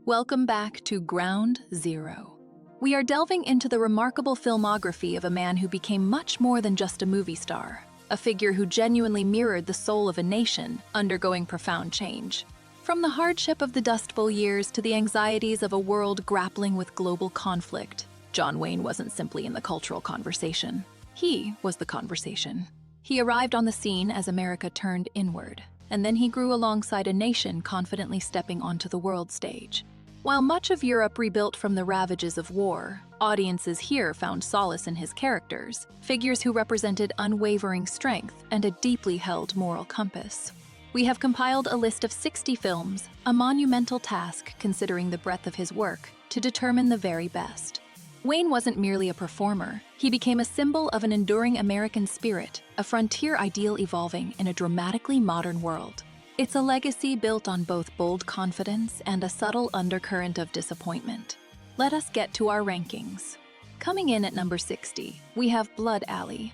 Welcome back to Ground Zero. We are delving into the remarkable filmography of a man who became much more than just a movie star, a figure who genuinely mirrored the soul of a nation, undergoing profound change. From the hardship of the Dust Bowl years to the anxieties of a world grappling with global conflict, John Wayne wasn't simply in the cultural conversation. He was the conversation. He arrived on the scene as America turned inward, and then he grew alongside a nation confidently stepping onto the world stage. While much of Europe rebuilt from the ravages of war, audiences here found solace in his characters, figures who represented unwavering strength and a deeply held moral compass. We have compiled a list of 60 films, a monumental task considering the breadth of his work, to determine the very best. Wayne wasn't merely a performer, he became a symbol of an enduring American spirit, a frontier ideal evolving in a dramatically modern world. It's a legacy built on both bold confidence and a subtle undercurrent of disappointment. Let us get to our rankings. Coming in at number 60, we have Blood Alley.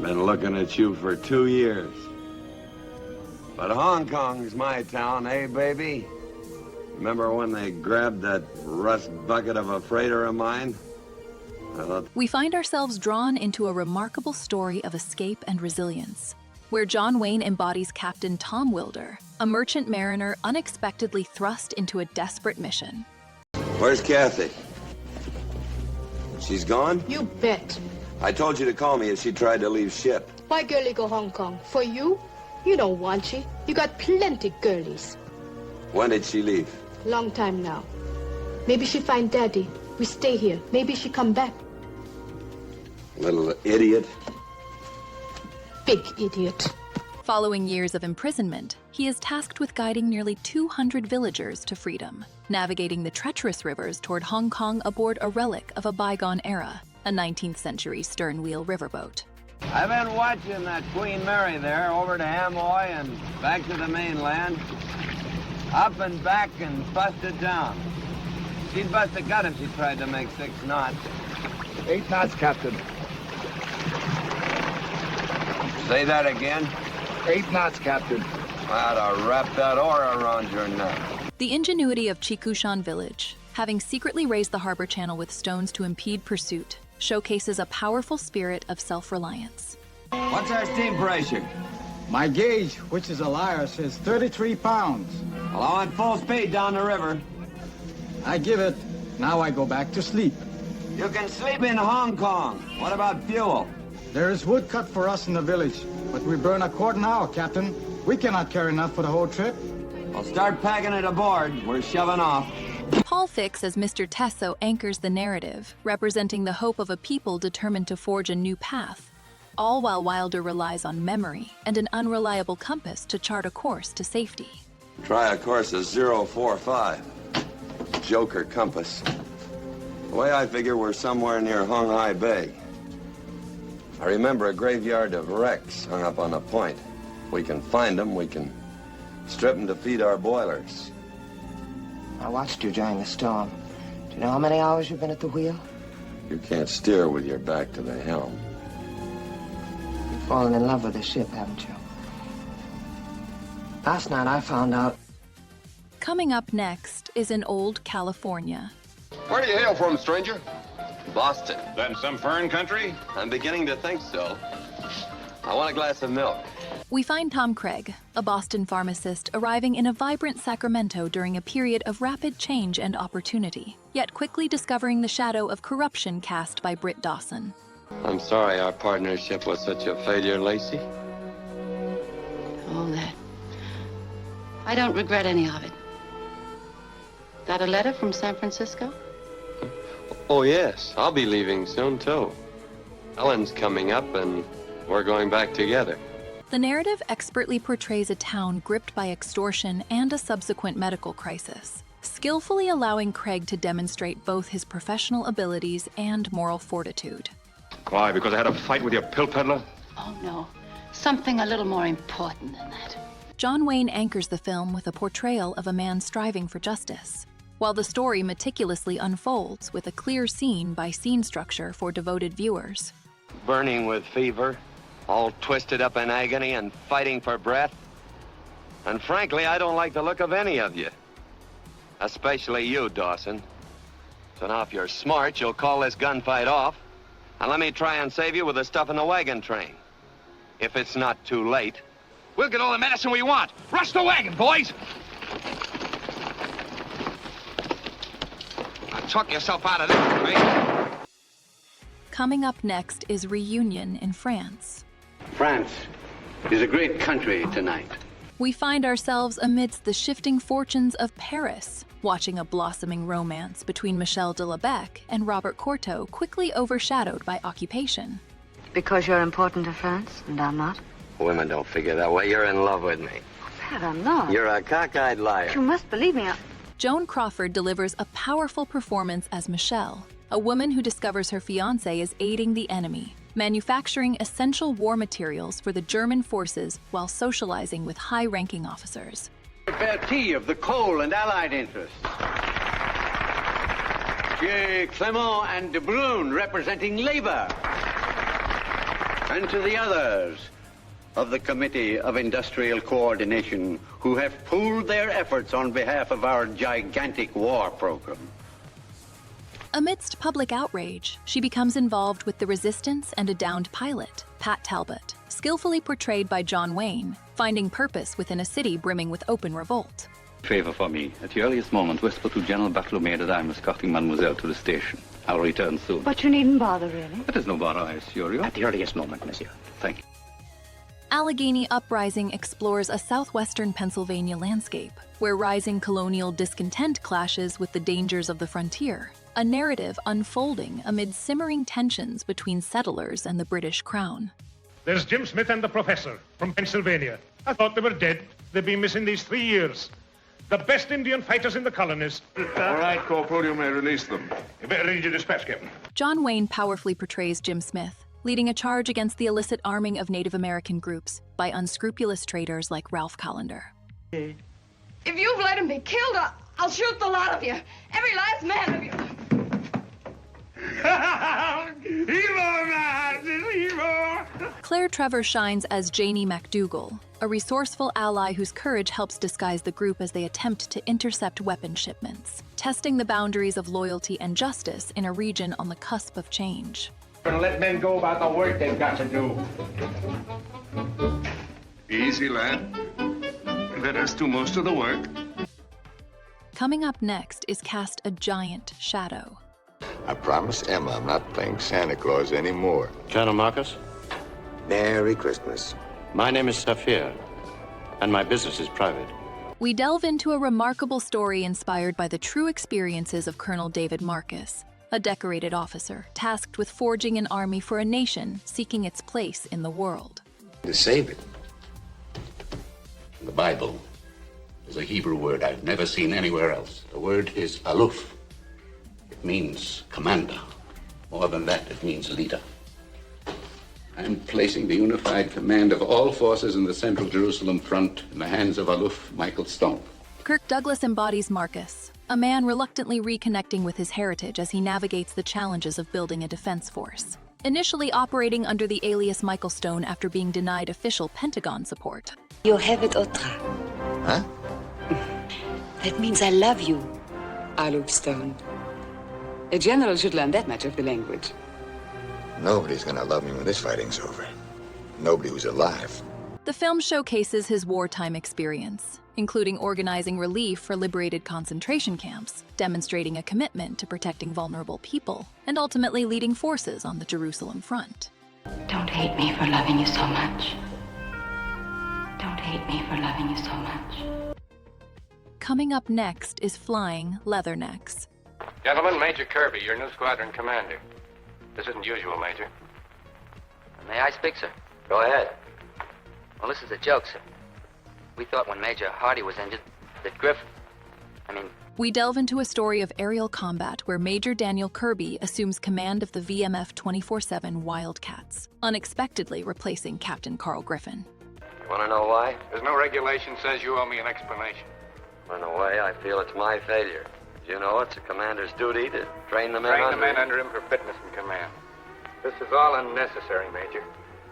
Been looking at you for 2 years. But Hong Kong's my town, eh, baby? Remember when they grabbed that rust bucket of a freighter of mine? We find ourselves drawn into a remarkable story of escape and resilience, where John Wayne embodies Captain Tom Wilder, a merchant mariner unexpectedly thrust into a desperate mission. Where's Kathy? She's gone? You bet. I told you to call me if she tried to leave ship. Why girlie go Hong Kong? For you? You don't want she. You got plenty girlies. When did she leave? Long time now. Maybe she find daddy. We stay here. Maybe she come back. Little idiot. Big idiot. Following years of imprisonment, he is tasked with guiding nearly 200 villagers to freedom, navigating the treacherous rivers toward Hong Kong aboard a relic of a bygone era, a 19th century stern-wheel riverboat. I've been watching that Queen Mary there over to Amoy and back to the mainland. Up and back and busted down. She'd bust a gut if she tried to make 6 knots. 8 knots, Captain. Say that again? 8 knots, Captain. I'd have wrapped that oar around your neck. The ingenuity of Chikushan village, having secretly raised the harbor channel with stones to impede pursuit, showcases a powerful spirit of self-reliance. What's our steam pressure? My gauge, which is a liar, says 33 pounds. Well, I want full speed down the river. I give it. Now I go back to sleep. You can sleep in Hong Kong. What about fuel? There is wood cut for us in the village, but we burn a quart an hour, Captain. We cannot carry enough for the whole trip. I'll start packing it aboard. We're shoving off. Paul Fix as Mr. Tesso anchors the narrative, representing the hope of a people determined to forge a new path, all while Wilder relies on memory and an unreliable compass to chart a course to safety. Try a course of 045. Joker compass. The way I figure, we're somewhere near Hung Hai Bay. I remember a graveyard of wrecks hung up on a point. We can find them, we can strip them to feed our boilers. I watched you during the storm. Do you know how many hours you've been at the wheel? You can't steer with your back to the helm. You've fallen in love with the ship, haven't you? Last night I found out. Coming up next is in old California. Where do you hail from, stranger? Boston. Then some foreign country? I'm beginning to think so. I want a glass of milk. We find Tom Craig, a Boston pharmacist, arriving in a vibrant Sacramento during a period of rapid change and opportunity, yet quickly discovering the shadow of corruption cast by Britt Dawson. I'm sorry our partnership was such a failure, Lacey. All that. I don't regret any of it. Got a letter from San Francisco? Oh, yes. I'll be leaving soon, too. Ellen's coming up, and we're going back together. The narrative expertly portrays a town gripped by extortion and a subsequent medical crisis, skillfully allowing Craig to demonstrate both his professional abilities and moral fortitude. Why, because I had a fight with your pill peddler? Oh, no. Something a little more important than that. John Wayne anchors the film with a portrayal of a man striving for justice, while the story meticulously unfolds with a clear scene-by-scene structure for devoted viewers. Burning with fever, all twisted up in agony and fighting for breath. And frankly, I don't like the look of any of you. Especially you, Dawson. So now if you're smart, you'll call this gunfight off. And let me try and save you with the stuff in the wagon train. If it's not too late. We'll get all the medicine we want. Rush the wagon, boys. Now talk yourself out of this, right? Coming up next is Reunion in France. France is a great country tonight. We find ourselves amidst the shifting fortunes of Paris, watching a blossoming romance between Michel de Lebec and Robert Courteau quickly overshadowed by occupation. Because you're important to France, and I'm not? Women don't figure that way. You're in love with me. Pat, I'm not. You're a cockeyed liar. You must believe me. Joan Crawford delivers a powerful performance as Michelle, a woman who discovers her fiancé is aiding the enemy, manufacturing essential war materials for the German forces while socializing with high-ranking officers. Fair tea of the coal and allied interests. J. Clement and De Bruyne representing Labour. And to the others of the Committee of Industrial Coordination who have pooled their efforts on behalf of our gigantic war program. Amidst public outrage, she becomes involved with the resistance and a downed pilot, Pat Talbot, skillfully portrayed by John Wayne, finding purpose within a city brimming with open revolt. Favor for me. At the earliest moment, whisper to General Bartholomew that I'm escorting Mademoiselle to the station. I'll return soon. But you needn't bother, really. That is no bother, I assure you. At the earliest moment, monsieur. Thank you. Allegheny Uprising explores a southwestern Pennsylvania landscape, where rising colonial discontent clashes with the dangers of the frontier, a narrative unfolding amid simmering tensions between settlers and the British Crown. There's Jim Smith and the professor from Pennsylvania. I thought they were dead. They've been missing these 3 years. The best Indian fighters in the colonies. All right, Corporal, you may release them. You better read your dispatch, Captain. John Wayne powerfully portrays Jim Smith, leading a charge against the illicit arming of Native American groups by unscrupulous traders like Ralph Collender. If you've let him be killed, I'll shoot the lot of you. Every last man of you. Claire Trevor shines as Janie MacDougall, a resourceful ally whose courage helps disguise the group as they attempt to intercept weapon shipments, testing the boundaries of loyalty and justice in a region on the cusp of change. Gonna let men go about the work they've got to do. Easy, lad. Let us do most of the work. Coming up next is Cast a Giant Shadow. I promise Emma I'm not playing Santa Claus anymore. Colonel Marcus? Merry Christmas. My name is Saphir, and my business is private. We delve into a remarkable story inspired by the true experiences of Colonel David Marcus, a decorated officer tasked with forging an army for a nation seeking its place in the world. To save it. The Bible is a Hebrew word I've never seen anywhere else. The word is aluf. It means commander. More than that, it means leader. I'm placing the unified command of all forces in the Central Jerusalem front in the hands of Aluf Michael Stone. Kirk Douglas embodies Marcus, a man reluctantly reconnecting with his heritage as he navigates the challenges of building a defense force. Initially operating under the alias Michael Stone after being denied official Pentagon support. You have it, Otra. Huh? That means I love you, Aluf Stone. A general should learn that much of the language. Nobody's gonna love me when this fighting's over. Nobody who's alive. The film showcases his wartime experience, including organizing relief for liberated concentration camps, demonstrating a commitment to protecting vulnerable people, and ultimately leading forces on the Jerusalem front. Don't hate me for loving you so much. Don't hate me for loving you so much. Coming up next is Flying Leathernecks. Gentlemen, Major Kirby, your new squadron commander. This isn't usual, Major. May I speak, sir? Go ahead. Well, this is a joke, sir. We thought when Major Hardy was injured that We delve into a story of aerial combat where Major Daniel Kirby assumes command of the VMF 24/7 Wildcats, unexpectedly replacing Captain Carl Griffin. You want to know why? There's no regulation says you owe me an explanation. In a way, I feel it's my failure. You know, it's a commander's duty to train the men under him for fitness and command. This is all unnecessary, Major.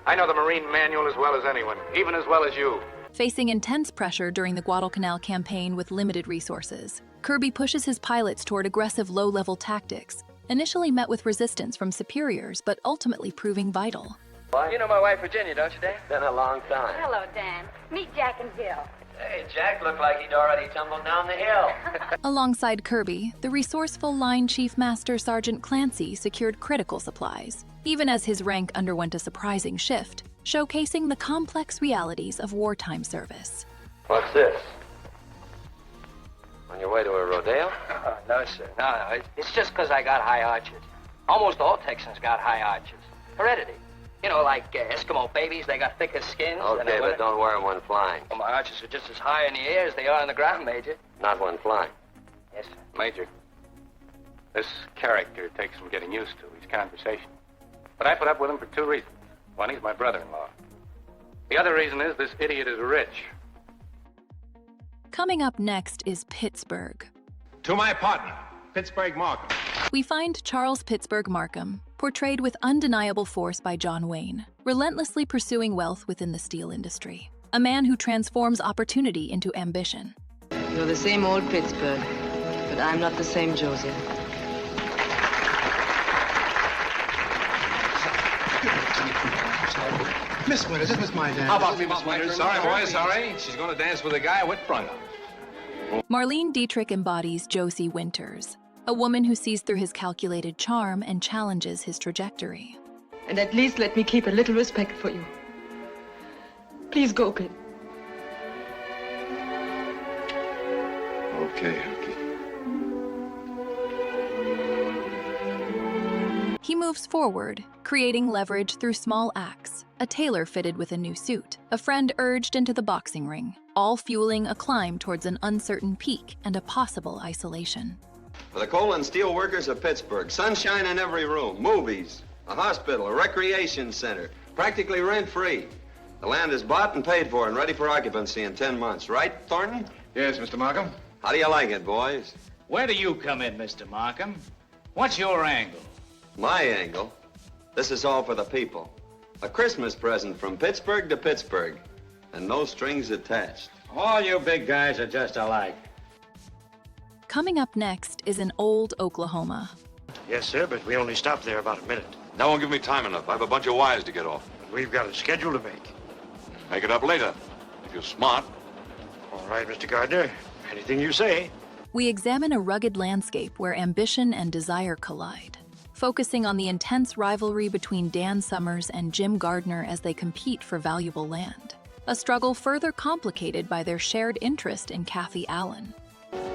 I know the Marine manual as well as anyone, even as well as you. Facing intense pressure during the Guadalcanal campaign with limited resources, Kirby pushes his pilots toward aggressive low-level tactics, initially met with resistance from superiors, but ultimately proving vital. You know my wife Virginia, don't you, Dan? Been a long time. Hello, Dan. Meet Jack and Jill. Hey, Jack looked like he'd already tumbled down the hill. Alongside Kirby, the resourceful Line Chief Master Sergeant Clancy secured critical supplies, even as his rank underwent a surprising shift, showcasing the complex realities of wartime service. What's this? On your way to a rodeo? No, sir. No. It's just because I got high arches. Almost all Texans got high arches. Heredity. You know, like Eskimo babies, they got thicker skins. Okay, but don't wear them when flying. Well, my arches are just as high in the air as they are on the ground, Major. Not when flying. Yes, sir. Major, this character takes some getting used to. He's conversational. But I put up with him for two reasons. One, he's my brother-in-law. The other reason is this idiot is rich. Coming up next is Pittsburgh. To my partner, Pittsburgh Markham. We find Charles Pittsburgh Markham, portrayed with undeniable force by John Wayne, relentlessly pursuing wealth within the steel industry. A man who transforms opportunity into ambition. You're the same old Pittsburgh, but I'm not the same Josie. Miss Winters, this is my dance. How about me, Miss Winters? Sorry, boy, sorry. She's going to dance with a guy I went front on. Marlene Dietrich embodies Josie Winters, a woman who sees through his calculated charm and challenges his trajectory. And at least let me keep a little respect for you. Please go, Pit. Okay. He moves forward, creating leverage through small acts, a tailor fitted with a new suit, a friend urged into the boxing ring, all fueling a climb towards an uncertain peak and a possible isolation. For the coal and steel workers of Pittsburgh, sunshine in every room, movies, a hospital, a recreation center, practically rent-free. The land is bought and paid for and ready for occupancy in 10 months, right, Thornton? Yes, Mr. Markham. How do you like it, boys? Where do you come in, Mr. Markham? What's your angle? My angle? This is all for the people. A Christmas present from Pittsburgh to Pittsburgh, and no strings attached. All you big guys are just alike. Coming up next is an old Oklahoma. Yes, sir, but we only stopped there about a minute. That won't give me time enough. I have a bunch of wires to get off. We've got a schedule to make. Make it up later, if you're smart. All right, Mr. Gardner. Anything you say. We examine a rugged landscape where ambition and desire collide, focusing on the intense rivalry between Dan Summers and Jim Gardner as they compete for valuable land. A struggle further complicated by their shared interest in Kathy Allen.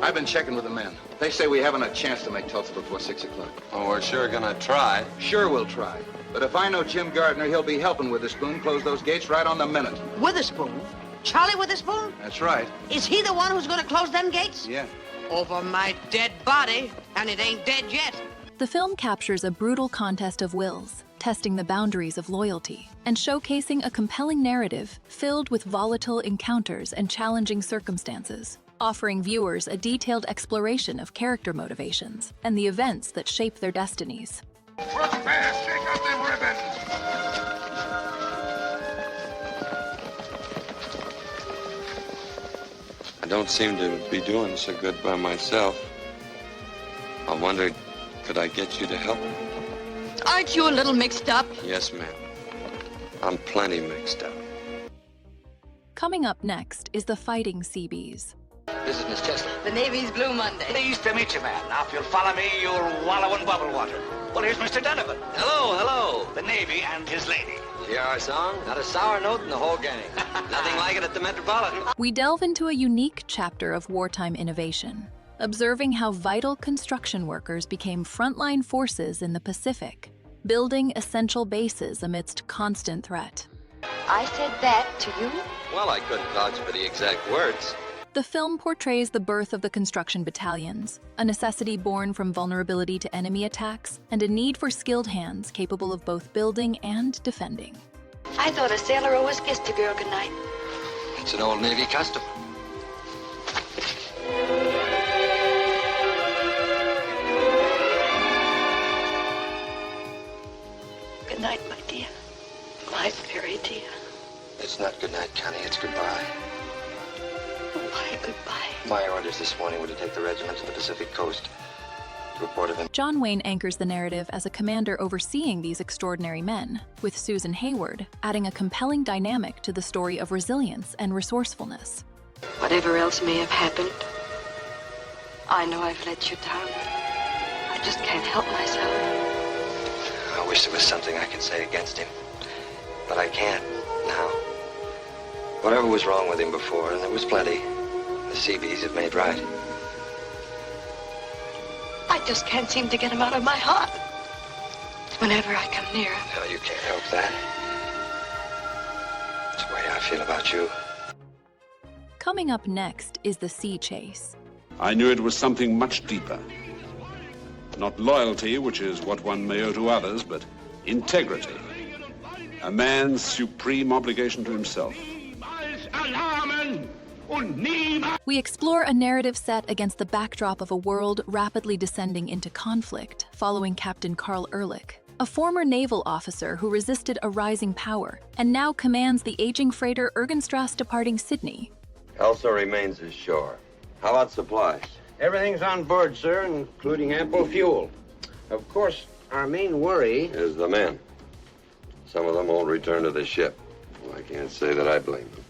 I've been checking with the men. They say we haven't a chance to make Tulsa before 6 o'clock. Oh, we're sure gonna try. Sure we'll try. But if I know Jim Gardner, he'll be helping Witherspoon close those gates right on the minute. Witherspoon? Charlie Witherspoon? That's right. Is he the one who's gonna close them gates? Yeah. Over my dead body, and it ain't dead yet. The film captures a brutal contest of wills, testing the boundaries of loyalty, and showcasing a compelling narrative filled with volatile encounters and challenging circumstances, offering viewers a detailed exploration of character motivations and the events that shape their destinies. Work fast, shake out them ribbons. I don't seem to be doing so good by myself. I wondered, could I get you to help me? Aren't you a little mixed up? Yes, ma'am. I'm plenty mixed up. Coming up next is the Fighting Seabees. This is Miss Chester. The Navy's Blue Monday. Pleased to meet you, ma'am. Now, if you'll follow me, you'll wallow in bubble water. Well, here's Mr. Donovan. Hello, hello. The Navy and his lady. Hear our song? Not a sour note in the whole gang. Nothing like it at the Metropolitan. We delve into a unique chapter of wartime innovation, observing how vital construction workers became frontline forces in the Pacific, building essential bases amidst constant threat. I said that to you? Well, I couldn't vouch for the exact words. The film portrays the birth of the construction battalions, a necessity born from vulnerability to enemy attacks and a need for skilled hands capable of both building and defending. I thought a sailor always kissed a girl goodnight. It's an old Navy custom. Good night, my dear. My very dear. It's It's not good night, Connie. It's goodbye. Why goodbye? My orders this morning were to take the regiment to the Pacific coast to report of him. John Wayne anchors the narrative as a commander overseeing these extraordinary men, with Susan Hayward adding a compelling dynamic to the story of resilience and resourcefulness. Whatever else may have happened, I know I've let you down. I just can't help myself. I wish there was something I could say against him, but I can't now. Whatever was wrong with him before, and there was plenty, the Seabees have made right. I just can't seem to get him out of my heart. Whenever I come near him. No, you can't help that. It's the way I feel about you. Coming up next is the sea chase. I knew it was something much deeper. Not loyalty, which is what one may owe to others, but integrity. A man's supreme obligation to himself. We explore a narrative set against the backdrop of a world rapidly descending into conflict, following Captain Carl Ehrlich, a former naval officer who resisted a rising power and now commands the aging freighter Ergenstrasse departing Sydney. Elsa remains ashore. How about supplies? Everything's on board, sir, including ample fuel. Of course, our main worry is the men. Some of them won't return to the ship. Well, I can't say that I blame them.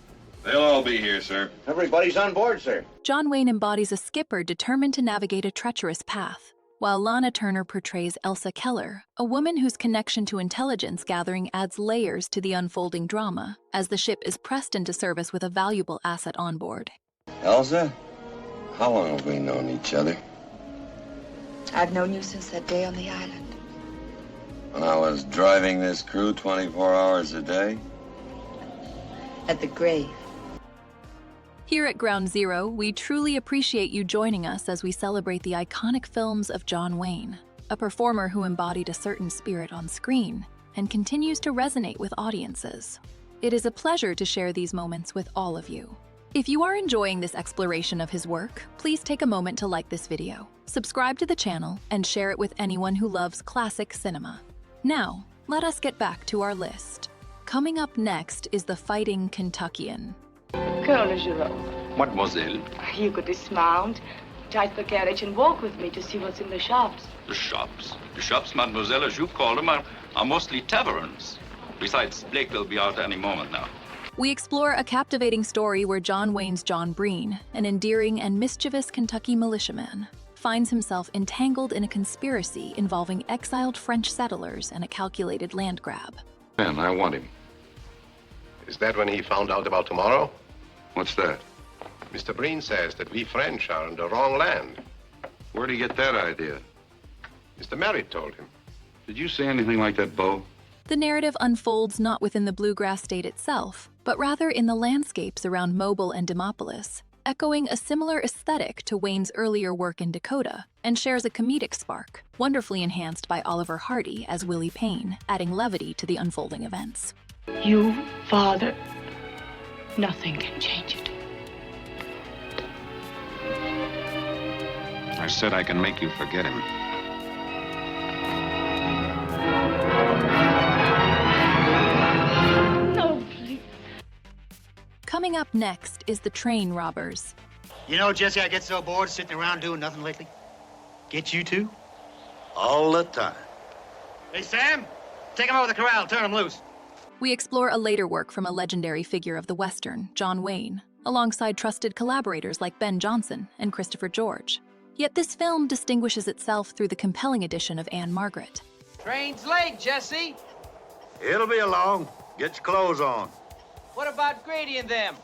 They'll all be here, sir. Everybody's on board, sir. John Wayne embodies a skipper determined to navigate a treacherous path, while Lana Turner portrays Elsa Keller, a woman whose connection to intelligence gathering adds layers to the unfolding drama, as the ship is pressed into service with a valuable asset on board. Elsa, how long have we known each other? I've known you since that day on the island. When I was driving this crew 24 hours a day? At the grave. Here at Ground Zero, we truly appreciate you joining us as we celebrate the iconic films of John Wayne, a performer who embodied a certain spirit on screen and continues to resonate with audiences. It is a pleasure to share these moments with all of you. If you are enjoying this exploration of his work, please take a moment to like this video, subscribe to the channel, and share it with anyone who loves classic cinema. Now, let us get back to our list. Coming up next is the Fighting Kentuckian. Colonel Giraud, Mademoiselle, you could dismount, drive the carriage, and walk with me to see what's in the shops. the shops. The shops, mademoiselle, as you call them, are mostly taverns. Besides, Blake will be out any moment now. We explore a captivating story where John Wayne's John Breen, an endearing and mischievous Kentucky militiaman, finds himself entangled in a conspiracy involving exiled French settlers and a calculated land grab. Man, I want him. Is that when he found out about tomorrow? What's that? Mr. Breen says that we French are in the wrong land. Where'd he get that idea? Mr. Merritt told him. Did you say anything like that, Bo? The narrative unfolds not within the bluegrass state itself, but rather in the landscapes around Mobile and Demopolis, echoing a similar aesthetic to Wayne's earlier work in Dakota, and shares a comedic spark, wonderfully enhanced by Oliver Hardy as Willie Payne, adding levity to the unfolding events. You, Father, nothing can change it. I said I can make you forget him. No, please. Coming up next is the Train Robbers. You know, Jesse, I get so bored sitting around doing nothing lately. Get you too? All the time. Hey, Sam, take him over the corral, turn him loose. We explore a later work from a legendary figure of the Western, John Wayne, alongside trusted collaborators like Ben Jonson and Christopher George. Yet this film distinguishes itself through the compelling addition of Anne Margaret. Train's late, Jesse. It'll be along. Get your clothes on. What about Grady and them?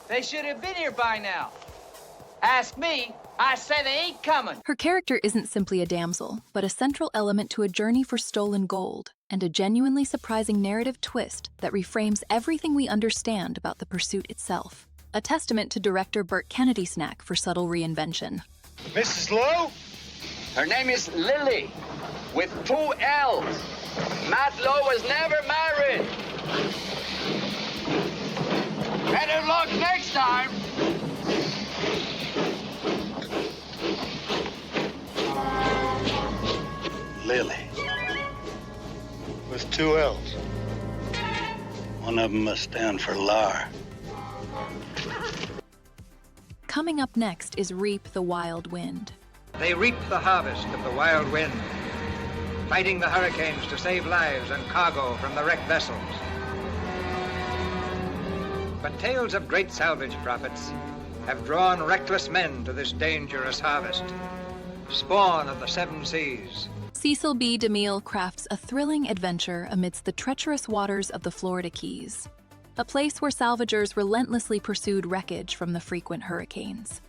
They should have been here by now. Ask me, I say they ain't coming. Her character isn't simply a damsel, but a central element to a journey for stolen gold, and a genuinely surprising narrative twist that reframes everything we understand about the pursuit itself. A testament to director Burt Kennedy's knack for subtle reinvention. Mrs. Lowe? Her name is Lily, with 2 L's. Matt Lowe was never married. Better luck next time. Lily. With 2 L's. One of them must stand for Lar. Coming up next is Reap the Wild Wind. They reap the harvest of the wild wind, fighting the hurricanes to save lives and cargo from the wrecked vessels. But tales of great salvage profits have drawn reckless men to this dangerous harvest, spawn of the seven seas. Cecil B. DeMille crafts a thrilling adventure amidst the treacherous waters of the Florida Keys, a place where salvagers relentlessly pursued wreckage from the frequent hurricanes.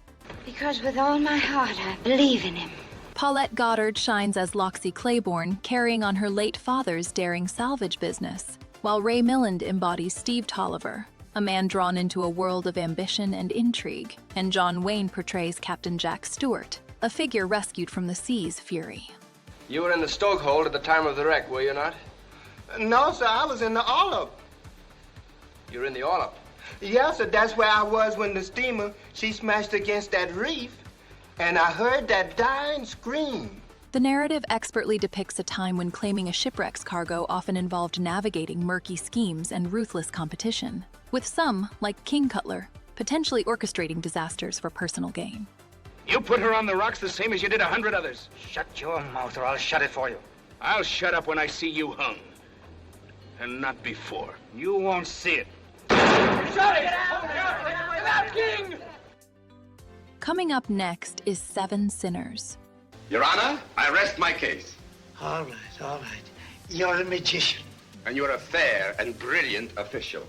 Because with all my heart, I believe in him. Paulette Goddard shines as Loxie Claiborne, carrying on her late father's daring salvage business, while Ray Milland embodies Steve Tolliver, a man drawn into a world of ambition and intrigue, and John Wayne portrays Captain Jack Stewart, a figure rescued from the sea's fury. You were in the stokehold at the time of the wreck, were you not? No, sir, I was in the Olive. You were in the Olive? Yes, sir, that's where I was when the steamer, she smashed against that reef, and I heard that dying scream. The narrative expertly depicts a time when claiming a shipwreck's cargo often involved navigating murky schemes and ruthless competition, with some, like King Cutler, potentially orchestrating disasters for personal gain. You put her on the rocks the same as you did 100 others. Shut your mouth or I'll shut it for you. I'll shut up when I see you hung. And not before. You won't see it. Shut it! Get out, King! Coming up next is Seven Sinners. Your Honor, I rest my case. All right. You're a magician. And you're a fair and brilliant official.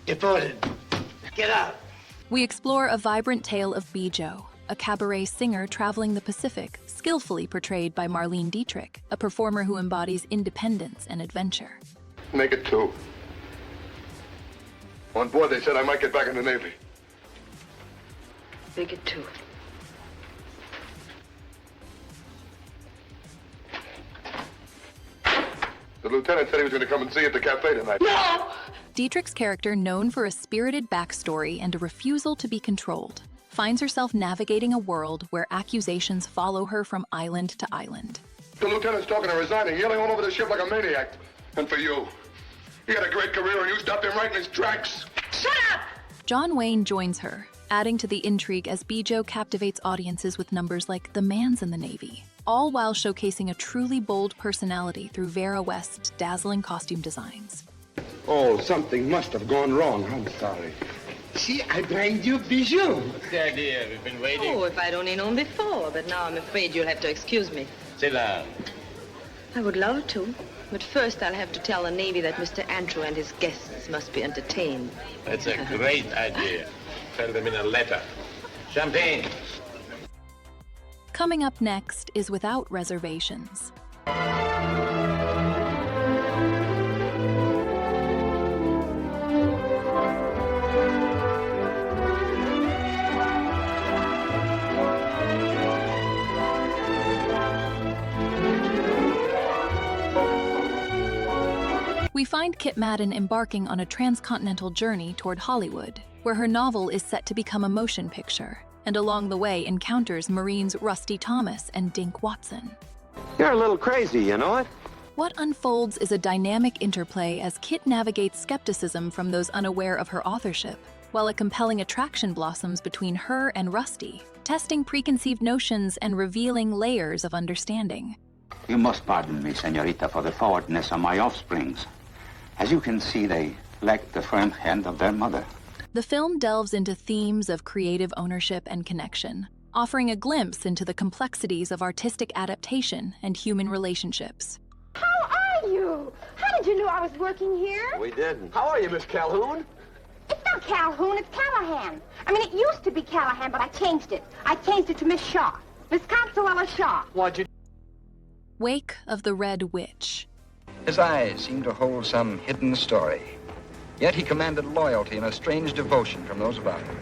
Deported. Get out. We explore a vibrant tale of Bijo, a cabaret singer traveling the Pacific, skillfully portrayed by Marlene Dietrich, a performer who embodies independence and adventure. Make it 2. On board, they said I might get back in the Navy. Make it 2. The lieutenant said he was going to come and see you at the cafe tonight. No! Dietrich's character, known for a spirited backstory and a refusal to be controlled, finds herself navigating a world where accusations follow her from island to island. The lieutenant's talking to resigning, yelling all over the ship like a maniac. And for you, he had a great career and you stopped him right in his tracks. Shut up! John Wayne joins her, adding to the intrigue as Bijo captivates audiences with numbers like The Man's in the Navy, all while showcasing a truly bold personality through Vera West's dazzling costume designs. Oh, something must have gone wrong. I'm sorry. See, I bring you Bijou. What's the idea? We've been waiting. Oh, if I'd only known before, but now I'm afraid you'll have to excuse me. Sit down. I would love to, but first I'll have to tell the Navy that Mr. Andrew and his guests must be entertained. That's a great idea. Tell them in a letter. Champagne. Coming up next is Without Reservations. We find Kit Madden embarking on a transcontinental journey toward Hollywood, where her novel is set to become a motion picture, and along the way encounters Marines Rusty Thomas and Dink Watson. You're a little crazy, you know it? What unfolds is a dynamic interplay as Kit navigates skepticism from those unaware of her authorship, while a compelling attraction blossoms between her and Rusty, testing preconceived notions and revealing layers of understanding. You must pardon me, senorita, for the forwardness of my offsprings. As you can see, they lack the firm hand of their mother. The film delves into themes of creative ownership and connection, offering a glimpse into the complexities of artistic adaptation and human relationships. How are you? How did you know I was working here? We didn't. How are you, Miss Calhoun? It's not Calhoun, it's Callahan. I mean, it used to be Callahan, but I changed it. I changed it to Miss Shaw. Miss Consuela Shaw. Why'd you... Wake of the Red Witch. His eyes seemed to hold some hidden story. Yet he commanded loyalty and a strange devotion from those about him.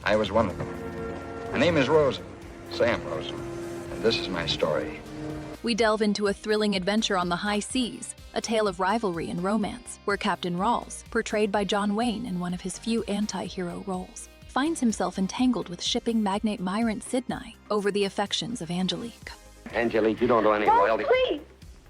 I was one of them. My name is Rosen, Sam Rosen, and this is my story. We delve into a thrilling adventure on the high seas, a tale of rivalry and romance, where Captain Rawls, portrayed by John Wayne in one of his few anti-hero roles, finds himself entangled with shipping magnate Myrant Sidney over the affections of Angelique. Angelique, you don't owe any loyalty. Please!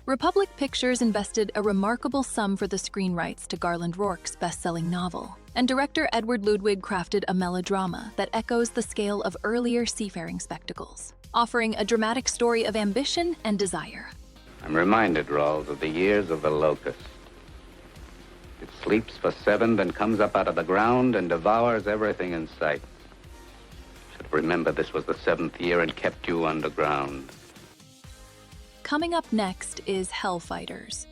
Republic Pictures invested a remarkable sum for the screen rights to Garland Rourke's best-selling novel, and director Edward Ludwig crafted a melodrama that echoes the scale of earlier seafaring spectacles, offering a dramatic story of ambition and desire. I'm reminded, Rawls, of the years of the locust. It sleeps for 7, then comes up out of the ground and devours everything in sight. Should remember this was the 7th year and kept you underground. Coming up next is Hellfighters.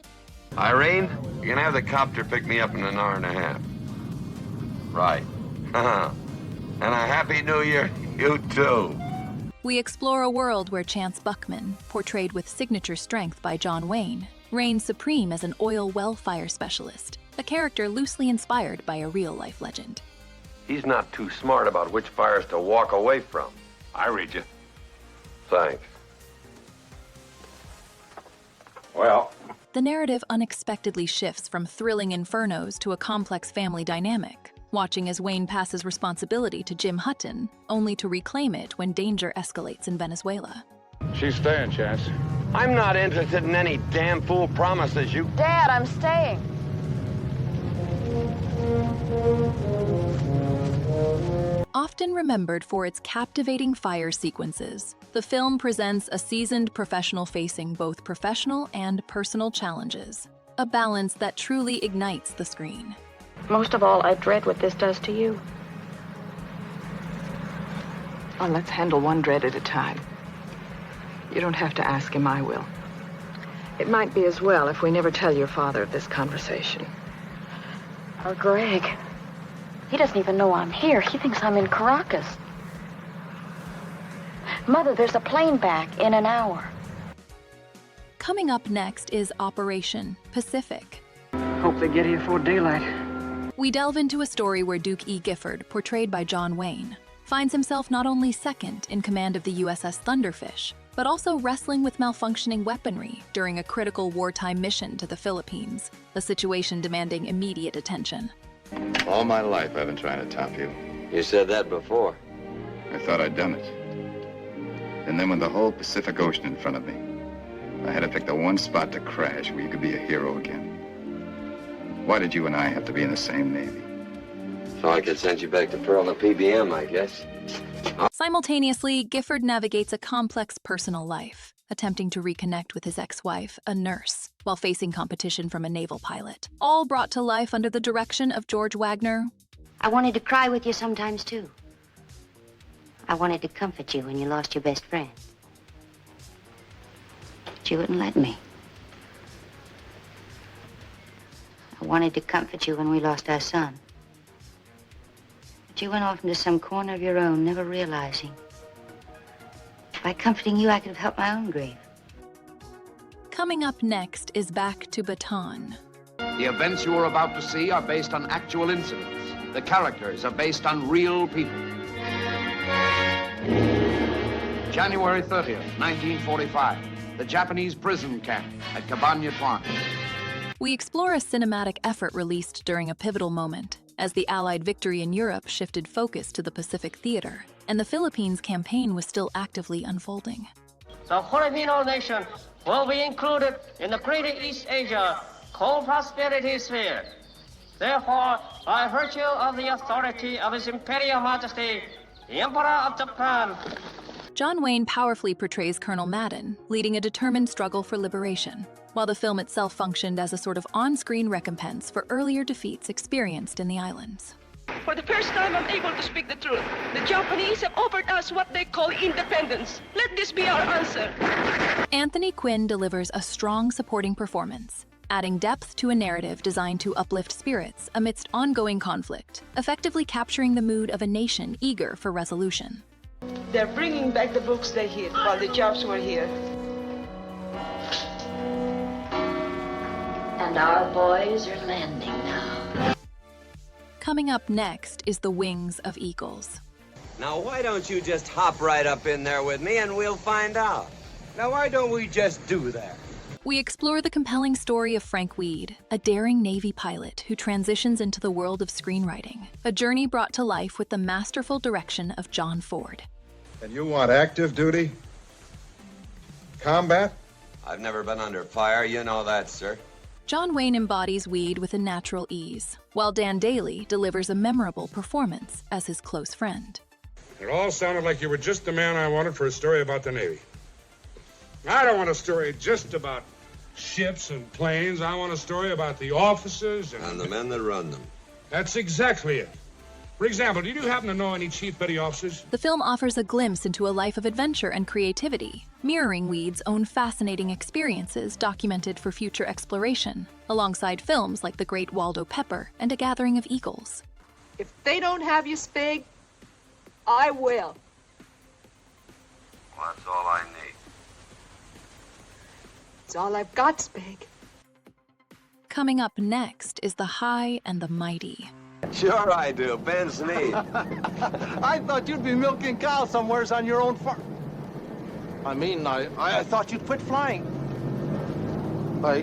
Irene, you're gonna have the copter pick me up in an hour and a half. Right. And a happy new year, you too. We explore a world where Chance Buckman, portrayed with signature strength by John Wayne, reigns supreme as an oil well fire specialist, a character loosely inspired by a real-life legend. He's not too smart about which fires to walk away from. I read you. Thanks. Well, The narrative unexpectedly shifts from thrilling infernos to a complex family dynamic, watching as Wayne passes responsibility to Jim Hutton, only to reclaim it when danger escalates in Venezuela. She's staying, Chance. I'm not interested in any damn fool promises you... Dad, I'm staying. Often remembered for its captivating fire sequences, the film presents a seasoned professional facing both professional and personal challenges, a balance that truly ignites the screen. Most of all, I dread what this does to you. Well, let's handle one dread at a time. You don't have to ask him, I will. It might be as well if we never tell your father of this conversation. Oh, Greg. He doesn't even know I'm here. He thinks I'm in Caracas. Mother, there's a plane back in an hour. Coming up next is Operation Pacific. Hope they get here before daylight. We delve into a story where Duke E. Gifford, portrayed by John Wayne, finds himself not only second in command of the USS Thunderfish, but also wrestling with malfunctioning weaponry during a critical wartime mission to the Philippines, a situation demanding immediate attention. All my life I've been trying to top you. You said that before. I thought I'd done it. And then with the whole Pacific Ocean in front of me, I had to pick the one spot to crash where you could be a hero again. Why did you and I have to be in the same Navy? So I could send you back to Pearl and the PBM, I guess. Simultaneously, Gifford navigates a complex personal life, attempting to reconnect with his ex-wife, a nurse, while facing competition from a naval pilot, all brought to life under the direction of George Wagner. I wanted to cry with you sometimes, too. I wanted to comfort you when you lost your best friend. But you wouldn't let me. I wanted to comfort you when we lost our son. But you went off into some corner of your own, never realizing. By comforting you, I could have helped my own grief. Coming up next is Back to Bataan. The events you are about to see are based on actual incidents. The characters are based on real people. January 30th, 1945. The Japanese prison camp at Cabanatuan. We explore a cinematic effort released during a pivotal moment, as the Allied victory in Europe shifted focus to the Pacific theater, and the Philippines campaign was still actively unfolding. The Filipino nation will be included in the Greater East Asia Co-Prosperity Sphere. Therefore, by virtue of the authority of His Imperial Majesty, the Emperor of Japan. John Wayne powerfully portrays Colonel Madden, leading a determined struggle for liberation, while the film itself functioned as a sort of on-screen recompense for earlier defeats experienced in the islands. For the first time, I'm able to speak the truth. The Japanese have offered us what they call independence. Let this be our answer. Anthony Quinn delivers a strong supporting performance, adding depth to a narrative designed to uplift spirits amidst ongoing conflict, effectively capturing the mood of a nation eager for resolution. They're bringing back the books they hid while the Japs were here. And our boys are landing now. Coming up next is The Wings of Eagles. Now, why don't you just hop right up in there with me and we'll find out? Now, why don't we just do that? We explore the compelling story of Frank Weed, a daring Navy pilot who transitions into the world of screenwriting, a journey brought to life with the masterful direction of John Ford. And you want active duty? Combat? I've never been under fire, you know that, sir. John Wayne embodies Weed with a natural ease, while Dan Daly delivers a memorable performance as his close friend. It all sounded like you were just the man I wanted for a story about the Navy. I don't want a story just about ships and planes. I want a story about the officers and the men that run them. That's exactly it. For example, do you happen to know any chief petty officers? The film offers a glimpse into a life of adventure and creativity, mirroring Weed's own fascinating experiences documented for future exploration, alongside films like The Great Waldo Pepper and A Gathering of Eagles. If they don't have you, Spig, I will. Well, that's all I need. It's all I've got, Spig. Coming up next is The High and the Mighty. Sure I do, Ben Sneed. I thought you'd be milking cows somewheres on your own farm. I thought you'd quit flying. I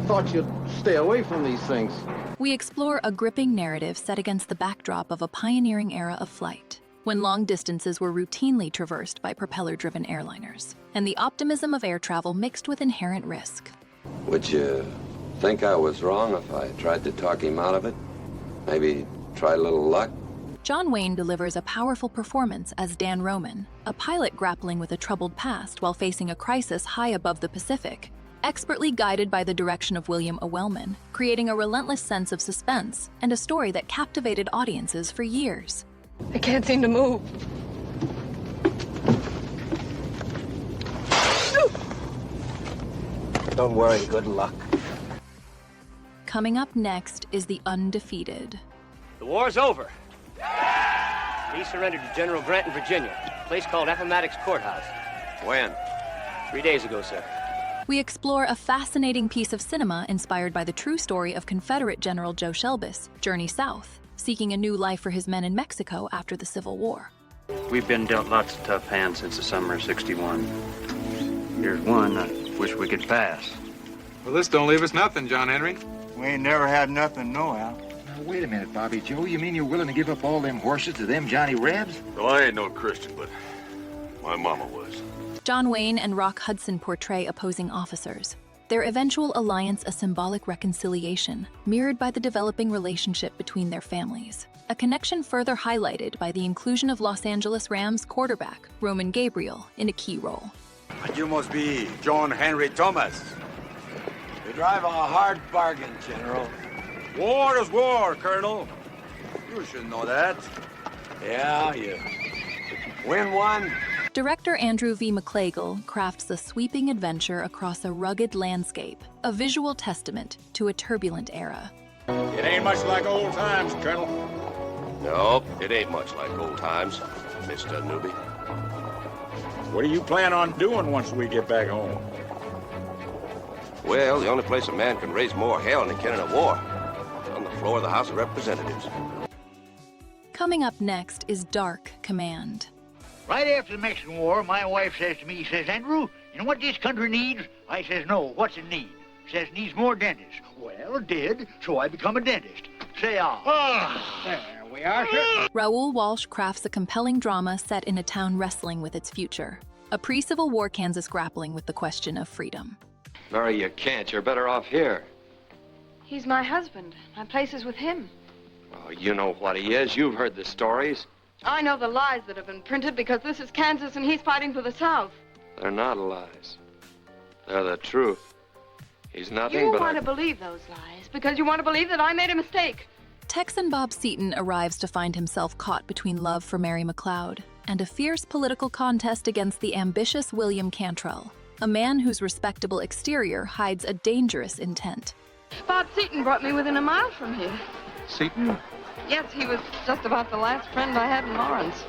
thought you'd stay away from these things. We explore a gripping narrative set against the backdrop of a pioneering era of flight, when long distances were routinely traversed by propeller-driven airliners, and the optimism of air travel mixed with inherent risk. Would you think I was wrong if I tried to talk him out of it? Maybe try a little luck? John Wayne delivers a powerful performance as Dan Roman, a pilot grappling with a troubled past while facing a crisis high above the Pacific, expertly guided by the direction of William O. Wellman, creating a relentless sense of suspense and a story that captivated audiences for years. I can't seem to move. Don't worry, good luck. Coming up next is The Undefeated. The war's over. He surrendered to General Grant in Virginia, a place called Appomattox Courthouse. When? 3 days ago, sir. We explore a fascinating piece of cinema inspired by the true story of Confederate General Joe Shelby's Journey South, seeking a new life for his men in Mexico after the Civil War. We've been dealt lots of tough hands since the summer of '61. Here's one I wish we could pass. Well, this don't leave us nothing, John Henry. We ain't never had nothing, no, Al. Now, wait a minute, Bobby Joe. You mean you're willing to give up all them horses to them Johnny Rebs? Well, I ain't no Christian, but my mama was. John Wayne and Rock Hudson portray opposing officers. Their eventual alliance a symbolic reconciliation, mirrored by the developing relationship between their families. A connection further highlighted by the inclusion of Los Angeles Rams quarterback Roman Gabriel in a key role. But you must be John Henry Thomas. You drive a hard bargain, General. War is war, Colonel. You should know that. Yeah, you win one. Director Andrew V. McClagle crafts a sweeping adventure across a rugged landscape, a visual testament to a turbulent era. It ain't much like old times, Colonel. Nope, it ain't much like old times, Mr. Newbie. What do you plan on doing once we get back home? Well, the only place a man can raise more hell than he can in a war is on the floor of the House of Representatives. Coming up next is Dark Command. Right after the Mexican War, my wife says to me, says, Andrew, you know what this country needs? I says, no, what's it need? Says, needs more dentists. Well, it did, so I become a dentist. Say, there we are, sir. Raoul Walsh crafts a compelling drama set in a town wrestling with its future. A pre-Civil War Kansas grappling with the question of freedom. Mary, you can't. You're better off here. He's my husband. My place is with him. Oh, you know what he is. You've heard the stories. I know the lies that have been printed because this is Kansas and he's fighting for the South. They're not lies. They're the truth. He's nothing You but want to believe those lies because you want to believe that I made a mistake. Texan Bob Seaton arrives to find himself caught between love for Mary McLeod and a fierce political contest against the ambitious William Cantrell, a man whose respectable exterior hides a dangerous intent. Bob Seaton brought me within a mile from here. Seaton? Yes, he was just about the last friend I had in Lawrence.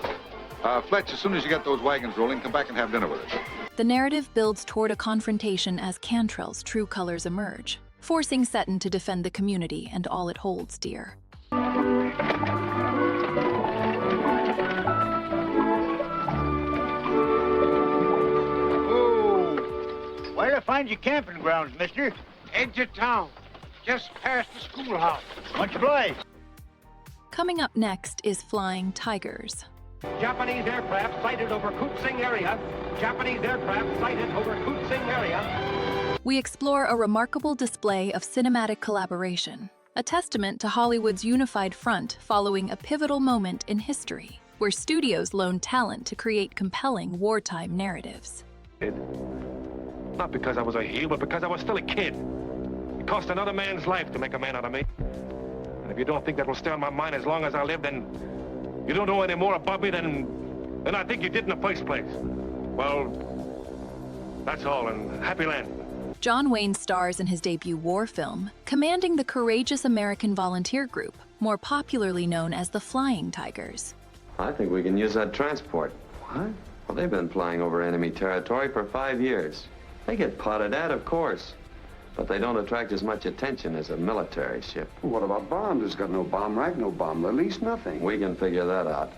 Fletch, as soon as you get those wagons rolling, come back and have dinner with us. The narrative builds toward a confrontation as Cantrell's true colors emerge, forcing Seton to defend the community and all it holds dear. Oh, where to find your camping grounds, mister? Edge of town, just past the schoolhouse. Much obliged. Coming up next is Flying Tigers. Japanese aircraft sighted over Kutsing area. Japanese aircraft sighted over Kutsing area. We explore a remarkable display of cinematic collaboration, a testament to Hollywood's unified front following a pivotal moment in history, where studios loaned talent to create compelling wartime narratives. Not because I was a heel, but because I was still a kid. It cost another man's life to make a man out of me. And if you don't think that will stay on my mind as long as I live, then you don't know any more about me than I think you did in the first place. Well, that's all, and happy landing. John Wayne stars in his debut war film, commanding the courageous American volunteer group, more popularly known as the Flying Tigers. I think we can use that transport. What? Well, they've been flying over enemy territory for 5 years. They get potted at, of course, but they don't attract as much attention as a military ship. What about bombs? It's got no bomb rack, no bomb release, nothing. We can figure that out.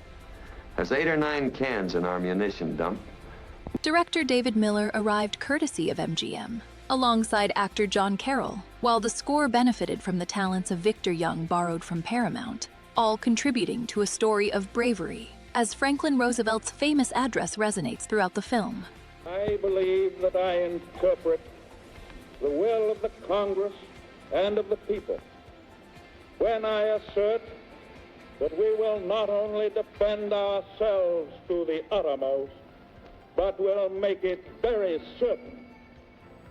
There's 8 or 9 cans in our munition dump. Director David Miller arrived courtesy of MGM, alongside actor John Carroll, while the score benefited from the talents of Victor Young borrowed from Paramount, all contributing to a story of bravery, as Franklin Roosevelt's famous address resonates throughout the film. I believe that I interpret the will of the Congress and of the people when I assert that we will not only defend ourselves to the uttermost, but will make it very certain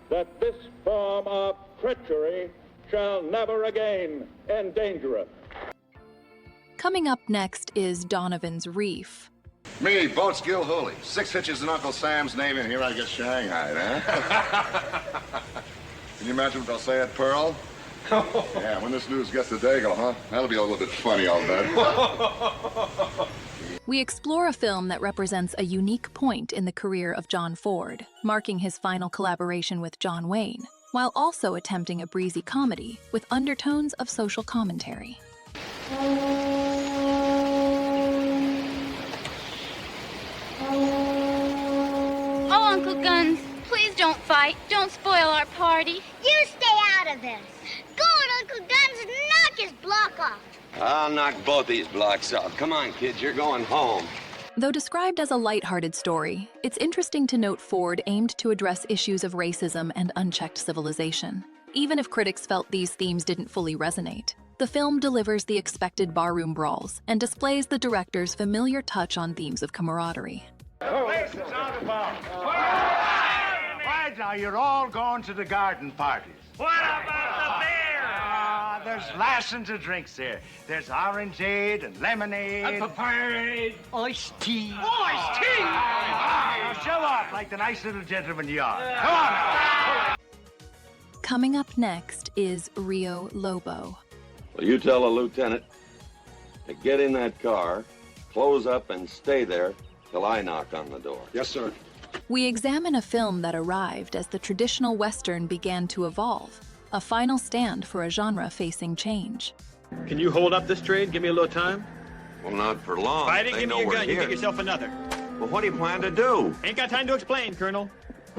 that this form of treachery shall never again endanger us. Coming up next is Donovan's Reef. Me, Boats Gilhooly, 6 hitches in Uncle Sam's Navy, and here I get shanghaied, huh? Can you imagine what they'll say at Pearl? Yeah, when this news gets to Dago, huh? That'll be a little bit funny, I'll bet. We explore a film that represents a unique point in the career of John Ford, marking his final collaboration with John Wayne, while also attempting a breezy comedy with undertones of social commentary. Oh, Uncle Guns, please don't fight. Don't spoil our party. You stay out of this. Go on, Uncle Guns, and knock his block off. I'll knock both these blocks off. Come on, kids, you're going home. Though described as a lighthearted story, it's interesting to note Ford aimed to address issues of racism and unchecked civilization. Even if critics felt these themes didn't fully resonate, the film delivers the expected barroom brawls and displays the director's familiar touch on themes of camaraderie. Where's the sound about? Why, now you're all going to the garden parties. What about the beer? There's license of drinks there. There's orangeade and lemonade. And papayade. Iced tea. Iced tea? Now show up like the nice little gentleman you are. Come on now. Coming up next is Rio Lobo. Well, you tell the lieutenant to get in that car, close up, and stay there till I knock on the door. Yes, sir. We examine a film that arrived as the traditional Western began to evolve, a final stand for a genre facing change. Can you hold up this trade? Give me a little time? Well, not for long. Fighting, They give know me your we're gun. You here. get yourself another. Well, what do you plan to do? Ain't got time to explain, Colonel.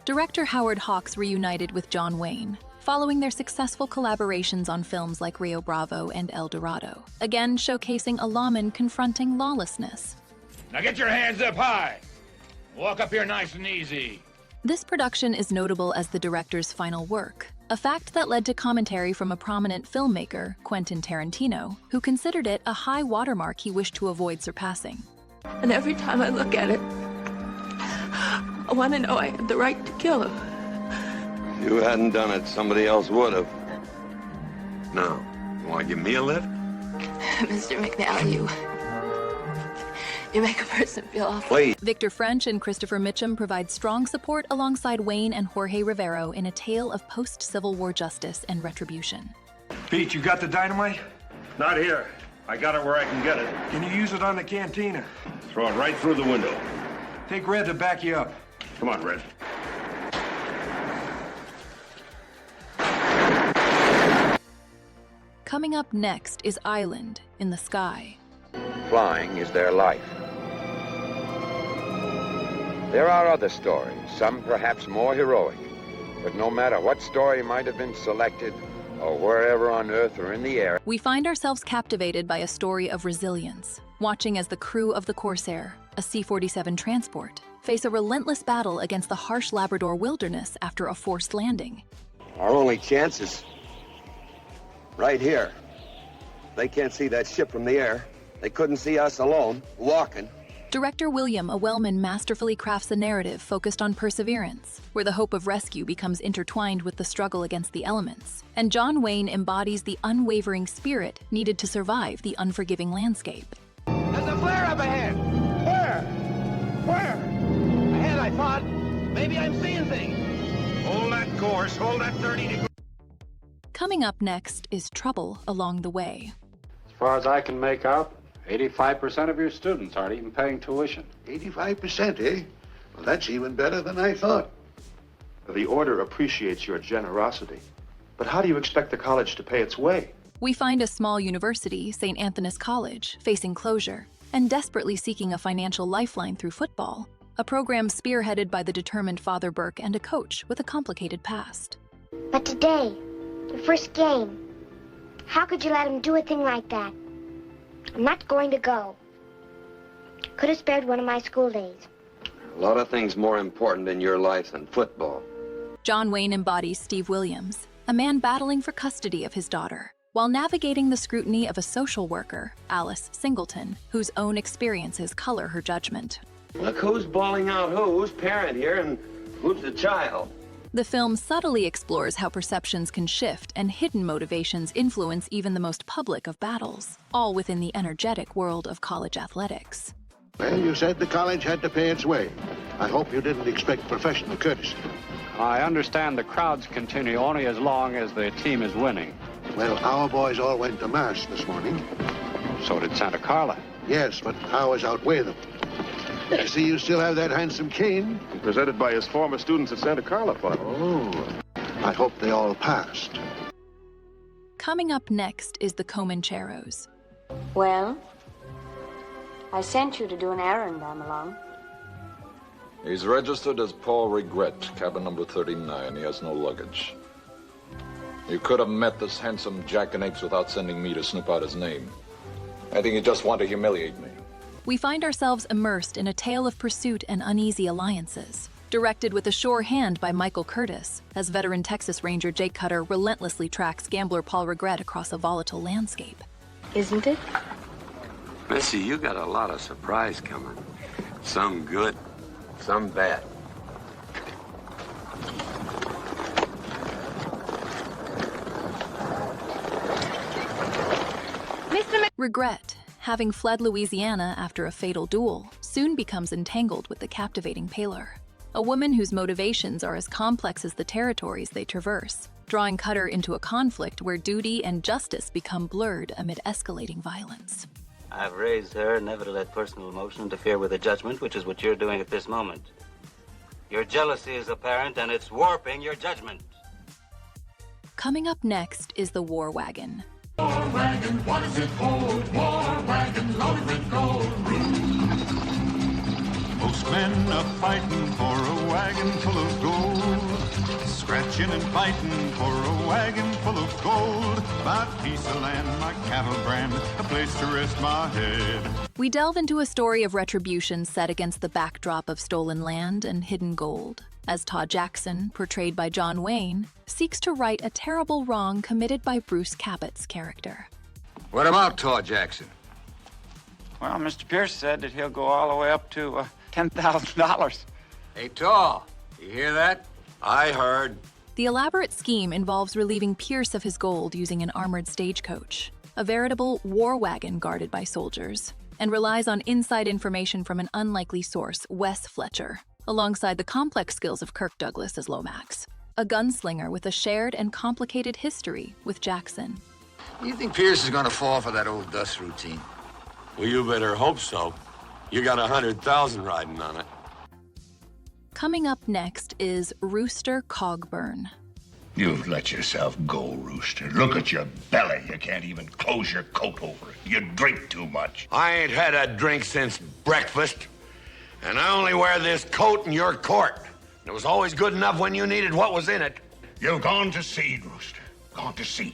Director Howard Hawks reunited with John Wayne, following their successful collaborations on films like Rio Bravo and El Dorado, again showcasing a lawman confronting lawlessness. Now get your hands up high. Walk up here nice and easy. This production is notable as the director's final work, a fact that led to commentary from a prominent filmmaker, Quentin Tarantino, who considered it a high watermark he wished to avoid surpassing. And every time I look at it, I want to know I had the right to kill him. If you hadn't done it, somebody else would have. Now, you want to give me a lift? Mr. McNally, you make a person feel awful. Wait. Victor French and Christopher Mitchum provide strong support alongside Wayne and Jorge Rivero in a tale of post-Civil War justice and retribution. Pete, you got the dynamite? Not here. I got it where I can get it. Can you use it on the cantina? Throw it right through the window. Take Red to back you up. Come on, Red. Coming up next is Island in the Sky. Flying is their life. There are other stories, some perhaps more heroic, but no matter what story might have been selected, or wherever on Earth or in the air, We find ourselves captivated by a story of resilience, watching as the crew of the Corsair, a C-47 transport, face a relentless battle against the harsh Labrador wilderness after a forced landing. Our only chance is right here. They can't see that ship from the air. They couldn't see us alone, walking. Director William A. Wellman masterfully crafts a narrative focused on perseverance, where the hope of rescue becomes intertwined with the struggle against the elements, and John Wayne embodies the unwavering spirit needed to survive the unforgiving landscape. There's a flare up ahead. Where? Where? Ahead, I thought. Maybe I'm seeing things. Hold that course. Hold that 30 degrees. Coming up next is trouble along the way. As far as I can make out, 85% of your students aren't even paying tuition. 85%, eh? Well, that's even better than I thought. The order appreciates your generosity. But how do you expect the college to pay its way? We find a small university, St. Anthony's College, facing closure and desperately seeking a financial lifeline through football, a program spearheaded by the determined Father Burke and a coach with a complicated past. But today, the first game, how could you let him do a thing like that? I'm not going to go. Could have spared one of my school days. A lot of things more important in your life than football. John Wayne embodies Steve Williams, a man battling for custody of his daughter, while navigating the scrutiny of a social worker, Alice Singleton, whose own experiences color her judgment. Look who's bawling out who's parent here and who's the child. The film subtly explores how perceptions can shift and hidden motivations influence even the most public of battles, all within the energetic world of college athletics. Well, you said the college had to pay its way. I hope you didn't expect professional courtesy. I understand the crowds continue only as long as the team is winning. Well, our boys all went to Mass this morning. So did Santa Carla. Yes, but ours outweigh them. You see, you still have that handsome cane. Presented by his former students at Santa Carla, Father. Oh, I hope they all passed. Coming up next is the Comancheros. Well, I sent you to do an errand, Amalong. He's registered as Paul Regret, cabin number 39. He has no luggage. You could have met this handsome jackanapes without sending me to snoop out his name. I think you just want to humiliate me. We find ourselves immersed in a tale of pursuit and uneasy alliances, directed with a sure hand by Michael Curtis, as veteran Texas Ranger Jake Cutter relentlessly tracks gambler Paul Regret across a volatile landscape. Isn't it? Missy, you got a lot of surprise coming. Some good, some bad. Regret, having fled Louisiana after a fatal duel, soon becomes entangled with the captivating Paler, a woman whose motivations are as complex as the territories they traverse, drawing Cutter into a conflict where duty and justice become blurred amid escalating violence. I've raised her never to let personal emotion interfere with the judgment, which is what you're doing at this moment. Your jealousy is apparent, and it's warping your judgment. Coming up next is the War Wagon. War wagon, what is it called? War wagon, loaded with gold. Most men are fighting for a wagon full of gold, scratching and fighting for a wagon full of gold. My piece of land, my cattle brand, a place to rest my head. We delve into a story of retribution set against the backdrop of stolen land and hidden gold, as Todd Jackson, portrayed by John Wayne, seeks to right a terrible wrong committed by Bruce Cabot's character. What about Todd Jackson? Well, Mr. Pierce said that he'll go all the way up to $10,000. Hey, Todd, you hear that? I heard. The elaborate scheme involves relieving Pierce of his gold using an armored stagecoach, a veritable war wagon guarded by soldiers, and relies on inside information from an unlikely source, Wes Fletcher, alongside the complex skills of Kirk Douglas as Lomax, a gunslinger with a shared and complicated history with Jackson. You think Pierce is gonna fall for that old dust routine? Well, you better hope so. You got 100,000 riding on it. Coming up next is Rooster Cogburn. You've let yourself go, Rooster. Look at your belly. You can't even close your coat over it. You drink too much. I ain't had a drink since breakfast, and I only wear this coat in your court. It was always good enough when you needed what was in it. You've gone to seed, Rooster. Gone to seed.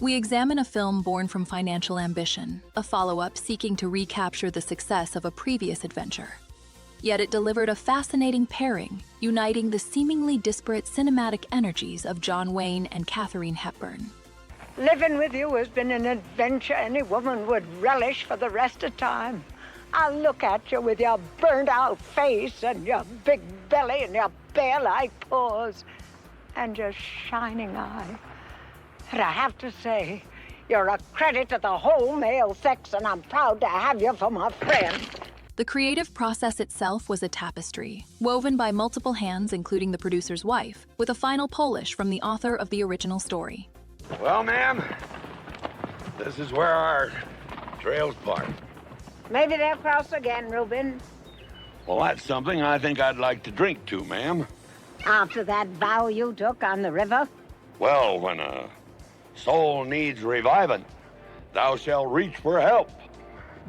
We examine a film born from financial ambition, a follow-up seeking to recapture the success of a previous adventure. Yet it delivered a fascinating pairing, uniting the seemingly disparate cinematic energies of John Wayne and Katharine Hepburn. Living with you has been an adventure any woman would relish for the rest of time. I'll look at you with your burnt-out face and your big belly and your bear-like paws and your shining eye. And I have to say, you're a credit to the whole male sex, and I'm proud to have you for my friend. The creative process itself was a tapestry, woven by multiple hands, including the producer's wife, with a final polish from the author of the original story. Well, ma'am, this is where our trails part. Maybe they'll cross again, Reuben. Well, that's something I think I'd like to drink to, ma'am. After that vow you took on the river? Well, when a soul needs reviving, thou shalt reach for help.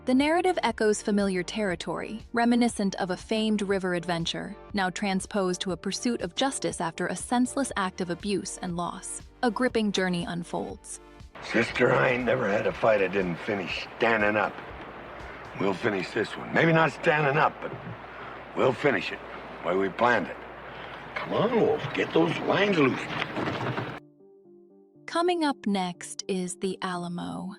The narrative echoes familiar territory, reminiscent of a famed river adventure, now transposed to a pursuit of justice after a senseless act of abuse and loss. A gripping journey unfolds. Sister, I ain't never had a fight I didn't finish standing up. We'll finish this one. Maybe not standing up, but we'll finish it the way we planned it. Come on, Wolf, get those lines loose. Coming up next is the Alamo.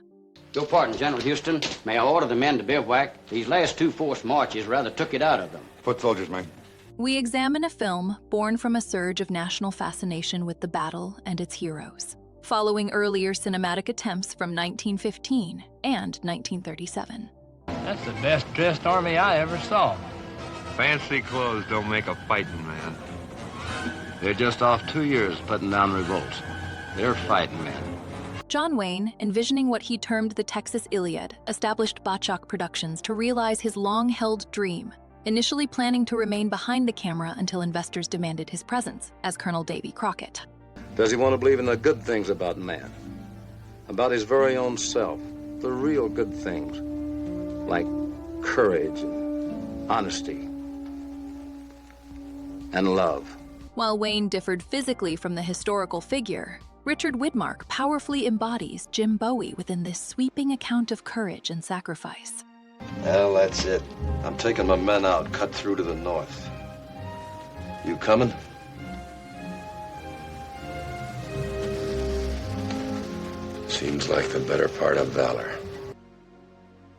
Your pardon, General Houston. May I order the men to bivouac? These last two forced marches rather took it out of them. Foot soldiers, man. We examine a film born from a surge of national fascination with the battle and its heroes, following earlier cinematic attempts from 1915 and 1937. That's the best dressed army I ever saw. Fancy clothes don't make a fighting man. They're just off 2 years putting down revolts. They're fighting men. John Wayne, envisioning what he termed the Texas Iliad, established Bachok Productions to realize his long-held dream, initially planning to remain behind the camera until investors demanded his presence, as Colonel Davy Crockett. Does he want to believe in the good things about man? About his very own self? The real good things? Like courage and honesty and love. While Wayne differed physically from the historical figure, Richard Widmark powerfully embodies Jim Bowie within this sweeping account of courage and sacrifice. Well, that's it. I'm taking my men out, cut through to the north. You coming? Seems like the better part of valor.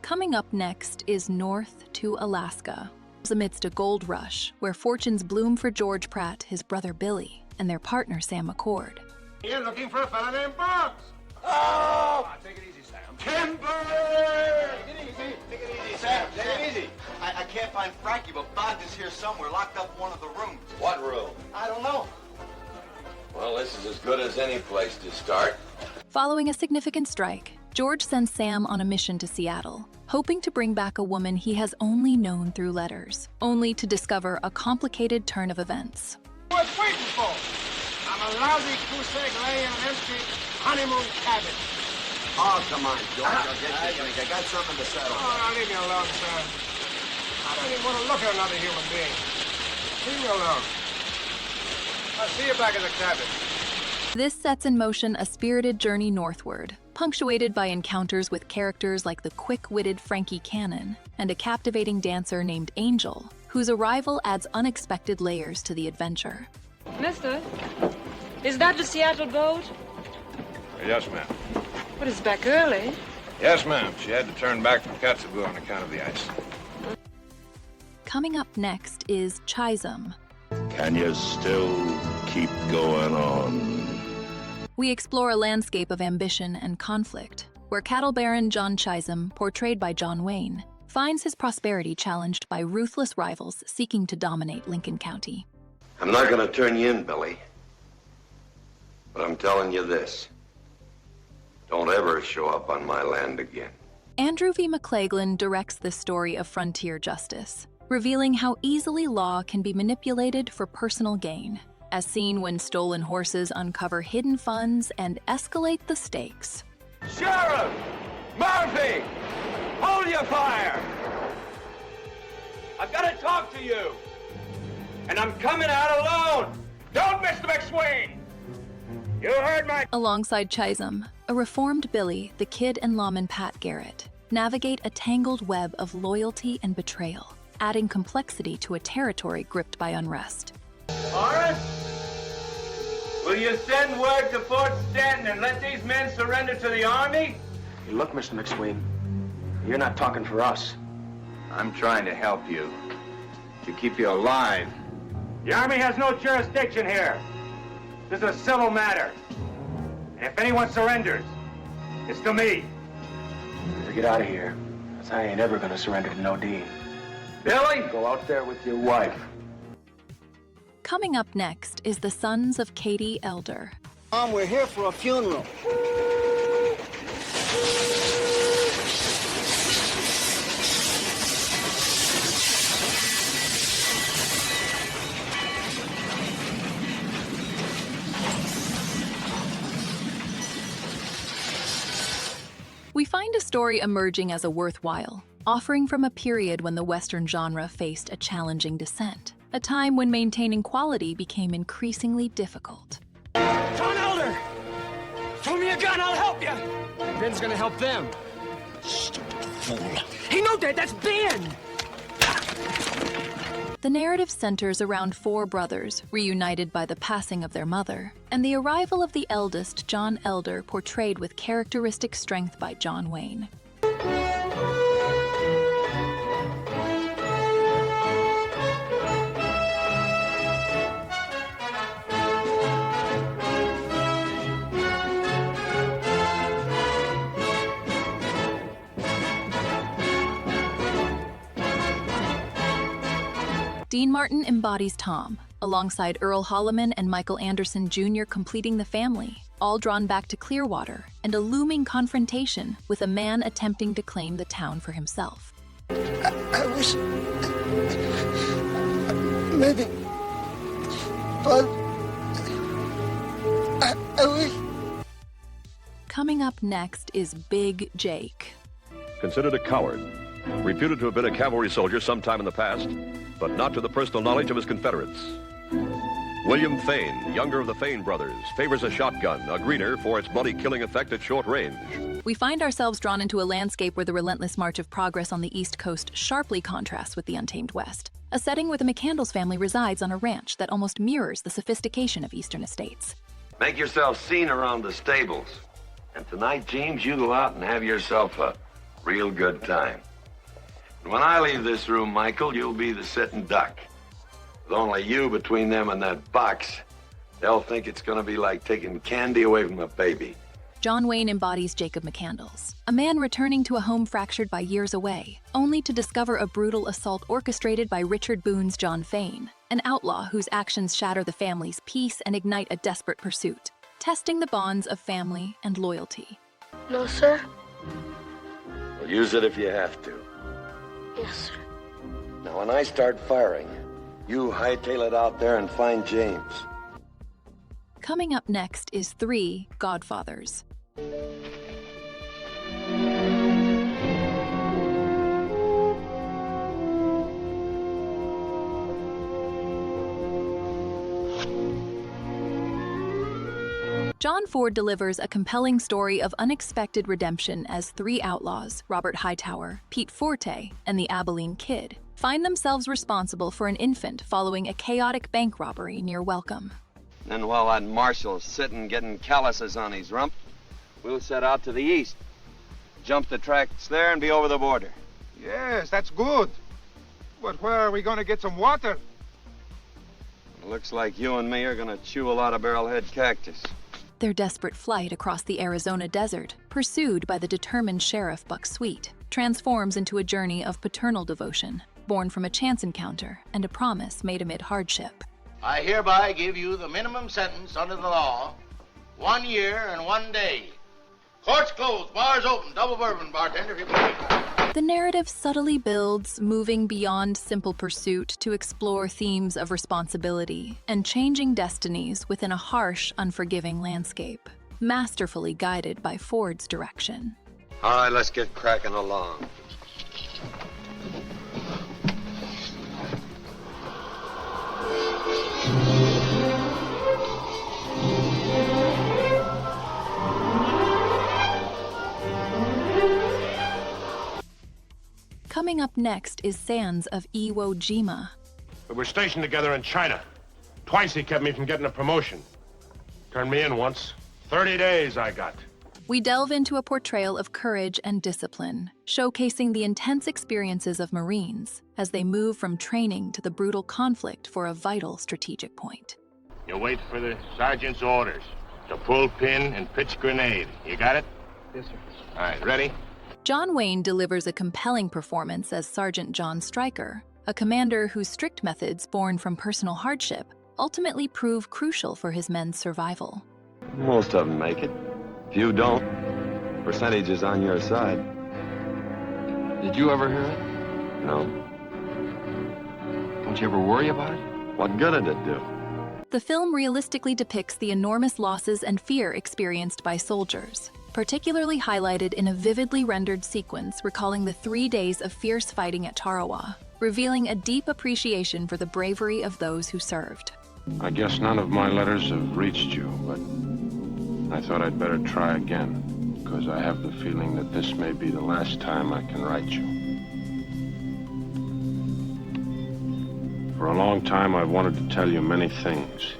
Coming up next is North to Alaska. Amidst a gold rush, where fortunes bloom for George Pratt, his brother Billy, and their partner Sam McCord. You're looking for a fella named Brooks. Oh! Take it easy, Sam. Timber! Take it easy. Take it easy, Sam. Take it easy. I can't find Frankie, but Bond is here somewhere, locked up in one of the rooms. What room? I don't know. Well, this is as good as any place to start. Following a significant strike, George sends Sam on a mission to Seattle, hoping to bring back a woman he has only known through letters, only to discover a complicated turn of events. What's waiting for? I'm a lousy goose egg laying an empty honeymoon cabin. Oh, come on, George. I'll get you a drink. I got something to settle. Oh, now leave me alone, sir. I don't even want to look at another human being. Leave me alone. I'll see you back in the cabin. This sets in motion a spirited journey northward, punctuated by encounters with characters like the quick-witted Frankie Cannon and a captivating dancer named Angel, whose arrival adds unexpected layers to the adventure. Mister, is that the Seattle boat? Yes, ma'am. But it's back early. Yes, ma'am. She had to turn back from Kotzebue on account of the ice. Coming up next is Chisum. Can you still keep going on? We explore a landscape of ambition and conflict, where cattle baron John Chisum, portrayed by John Wayne, finds his prosperity challenged by ruthless rivals seeking to dominate Lincoln County. I'm not going to turn you in, Billy. But I'm telling you this. Don't ever show up on my land again. Andrew V. McLaughlin directs this story of frontier justice, revealing how easily law can be manipulated for personal gain, as seen when stolen horses uncover hidden funds and escalate the stakes. Sheriff! Murphy! Hold your fire! I've got to talk to you! And I'm coming out alone! Don't, Mr. McSween! You heard my... Alongside Chisum, a reformed Billy, the Kid, and lawman Pat Garrett navigate a tangled web of loyalty and betrayal, adding complexity to a territory gripped by unrest. Horace, will you send word to Fort Stanton and let these men surrender to the Army? Hey, look, Mr. McSween, you're not talking for us. I'm trying to help you, to keep you alive. The Army has no jurisdiction here. This is a civil matter. And if anyone surrenders, it's to me. Better get out of here, because I ain't ever gonna surrender to no Dean. Billy? Go out there with your wife. Coming up next is the Sons of Katie Elder. Mom, we're here for a funeral. We find a story emerging as a worthwhile, offering from a period when the Western genre faced a challenging descent, a time when maintaining quality became increasingly difficult. John Elder! Throw me a gun, I'll help you! Ben's gonna help them. Stupid fool. Hey, no, Dad, that's Ben! The narrative centers around four brothers, reunited by the passing of their mother, and the arrival of the eldest, John Elder, portrayed with characteristic strength by John Wayne. Dean Martin embodies Tom, alongside Earl Holliman and Michael Anderson Jr. completing the family, all drawn back to Clearwater and a looming confrontation with a man attempting to claim the town for himself. I wish... maybe... but... I wish... Coming up next is Big Jake. Considered a coward, reputed to have been a cavalry soldier sometime in the past, but not to the personal knowledge of his Confederates. William Fane, younger of the Fane brothers, favors a shotgun, a greener for its bloody killing effect at short range. We find ourselves drawn into a landscape where the relentless march of progress on the East Coast sharply contrasts with the untamed West, a setting where the McCandles family resides on a ranch that almost mirrors the sophistication of Eastern estates. Make yourself seen around the stables. And tonight, James, you go out and have yourself a real good time. When I leave this room, Michael, you'll be the sitting duck. With only you between them and that box, they'll think it's gonna be like taking candy away from a baby. John Wayne embodies Jacob McCandles, a man returning to a home fractured by years away, only to discover a brutal assault orchestrated by Richard Boone's John Fane, an outlaw whose actions shatter the family's peace and ignite a desperate pursuit, testing the bonds of family and loyalty. No, sir. Well, use it if you have to. Yes, sir. Now, when I start firing, you hightail it out there and find James. Coming up next is 3 Godfathers. John Ford delivers a compelling story of unexpected redemption as 3 outlaws, Robert Hightower, Pete Forte, and the Abilene Kid, find themselves responsible for an infant following a chaotic bank robbery near Welcome. Then while that marshal's sitting getting calluses on his rump, we'll set out to the east. Jump the tracks there and be over the border. Yes, that's good. But where are we going to get some water? Looks like you and me are going to chew a lot of barrelhead cactus. Their desperate flight across the Arizona desert, pursued by the determined sheriff Buck Sweet, transforms into a journey of paternal devotion, born from a chance encounter and a promise made amid hardship. I hereby give you the minimum sentence under the law, 1 year and 1 day. Court's closed, bars open, double bourbon, bartender, if you please. The narrative subtly builds, moving beyond simple pursuit to explore themes of responsibility and changing destinies within a harsh, unforgiving landscape, masterfully guided by Ford's direction. All right, let's get cracking along. Coming up next is Sands of Iwo Jima. We were stationed together in China. Twice he kept me from getting a promotion. Turned me in once. 30 days I got. We delve into a portrayal of courage and discipline, showcasing the intense experiences of Marines as they move from training to the brutal conflict for a vital strategic point. You wait for the sergeant's orders to pull pin and pitch grenade. You got it? Yes, sir. All right, ready? John Wayne delivers a compelling performance as Sergeant John Stryker, a commander whose strict methods born from personal hardship ultimately prove crucial for his men's survival. Most of them make it. Few don't. Percentage is on your side. Did you ever hear it? No. Don't you ever worry about it? What good did it do? The film realistically depicts the enormous losses and fear experienced by soldiers, particularly highlighted in a vividly rendered sequence recalling the 3 days of fierce fighting at Tarawa, revealing a deep appreciation for the bravery of those who served. I guess none of my letters have reached you, but I thought I'd better try again, because I have the feeling that this may be the last time I can write you. For a long time, I've wanted to tell you many things.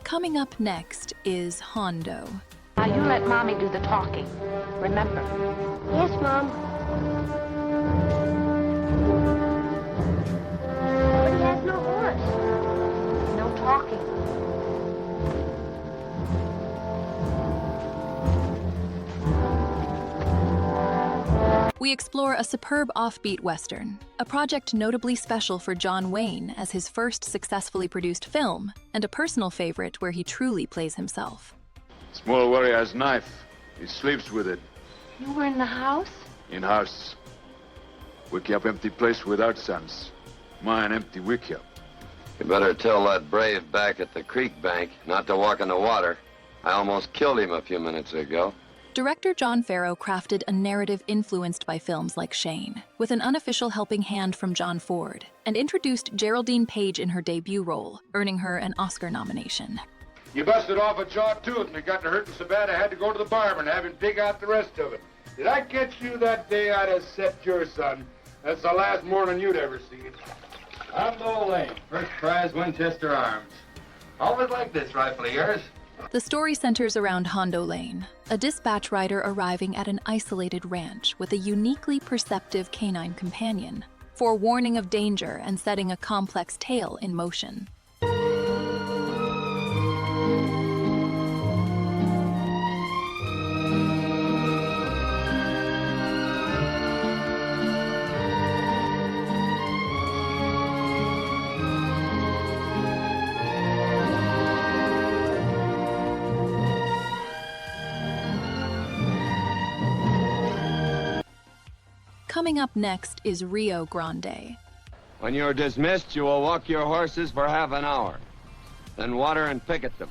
Coming up next is Hondo. Now you let Mommy do the talking. Remember? Yes, Mom. But he has no horse. No talking. We explore a superb offbeat Western, a project notably special for John Wayne as his first successfully produced film, and a personal favorite where he truly plays himself. Small warrior's knife. He sleeps with it. You were in the house? In house. Wiki up empty place without sons. Mine empty wiki up. You better tell that brave back at the creek bank not to walk in the water. I almost killed him a few minutes ago. Director John Farrow crafted a narrative influenced by films like Shane, with an unofficial helping hand from John Ford, and introduced Geraldine Page in her debut role, earning her an Oscar nomination. You busted off a jaw tooth and it got to hurting so bad I had to go to the barber and have him dig out the rest of it. Did I catch you that day I'd have set your son? That's the last morning you'd ever see it. Hondo Lane, first prize Winchester arms. Always like this rifle of yours. The story centers around Hondo Lane, a dispatch rider arriving at an isolated ranch with a uniquely perceptive canine companion, forewarning of danger and setting a complex tale in motion. Coming up next is Rio Grande. When you're dismissed, you will walk your horses for half an hour, then water and picket them.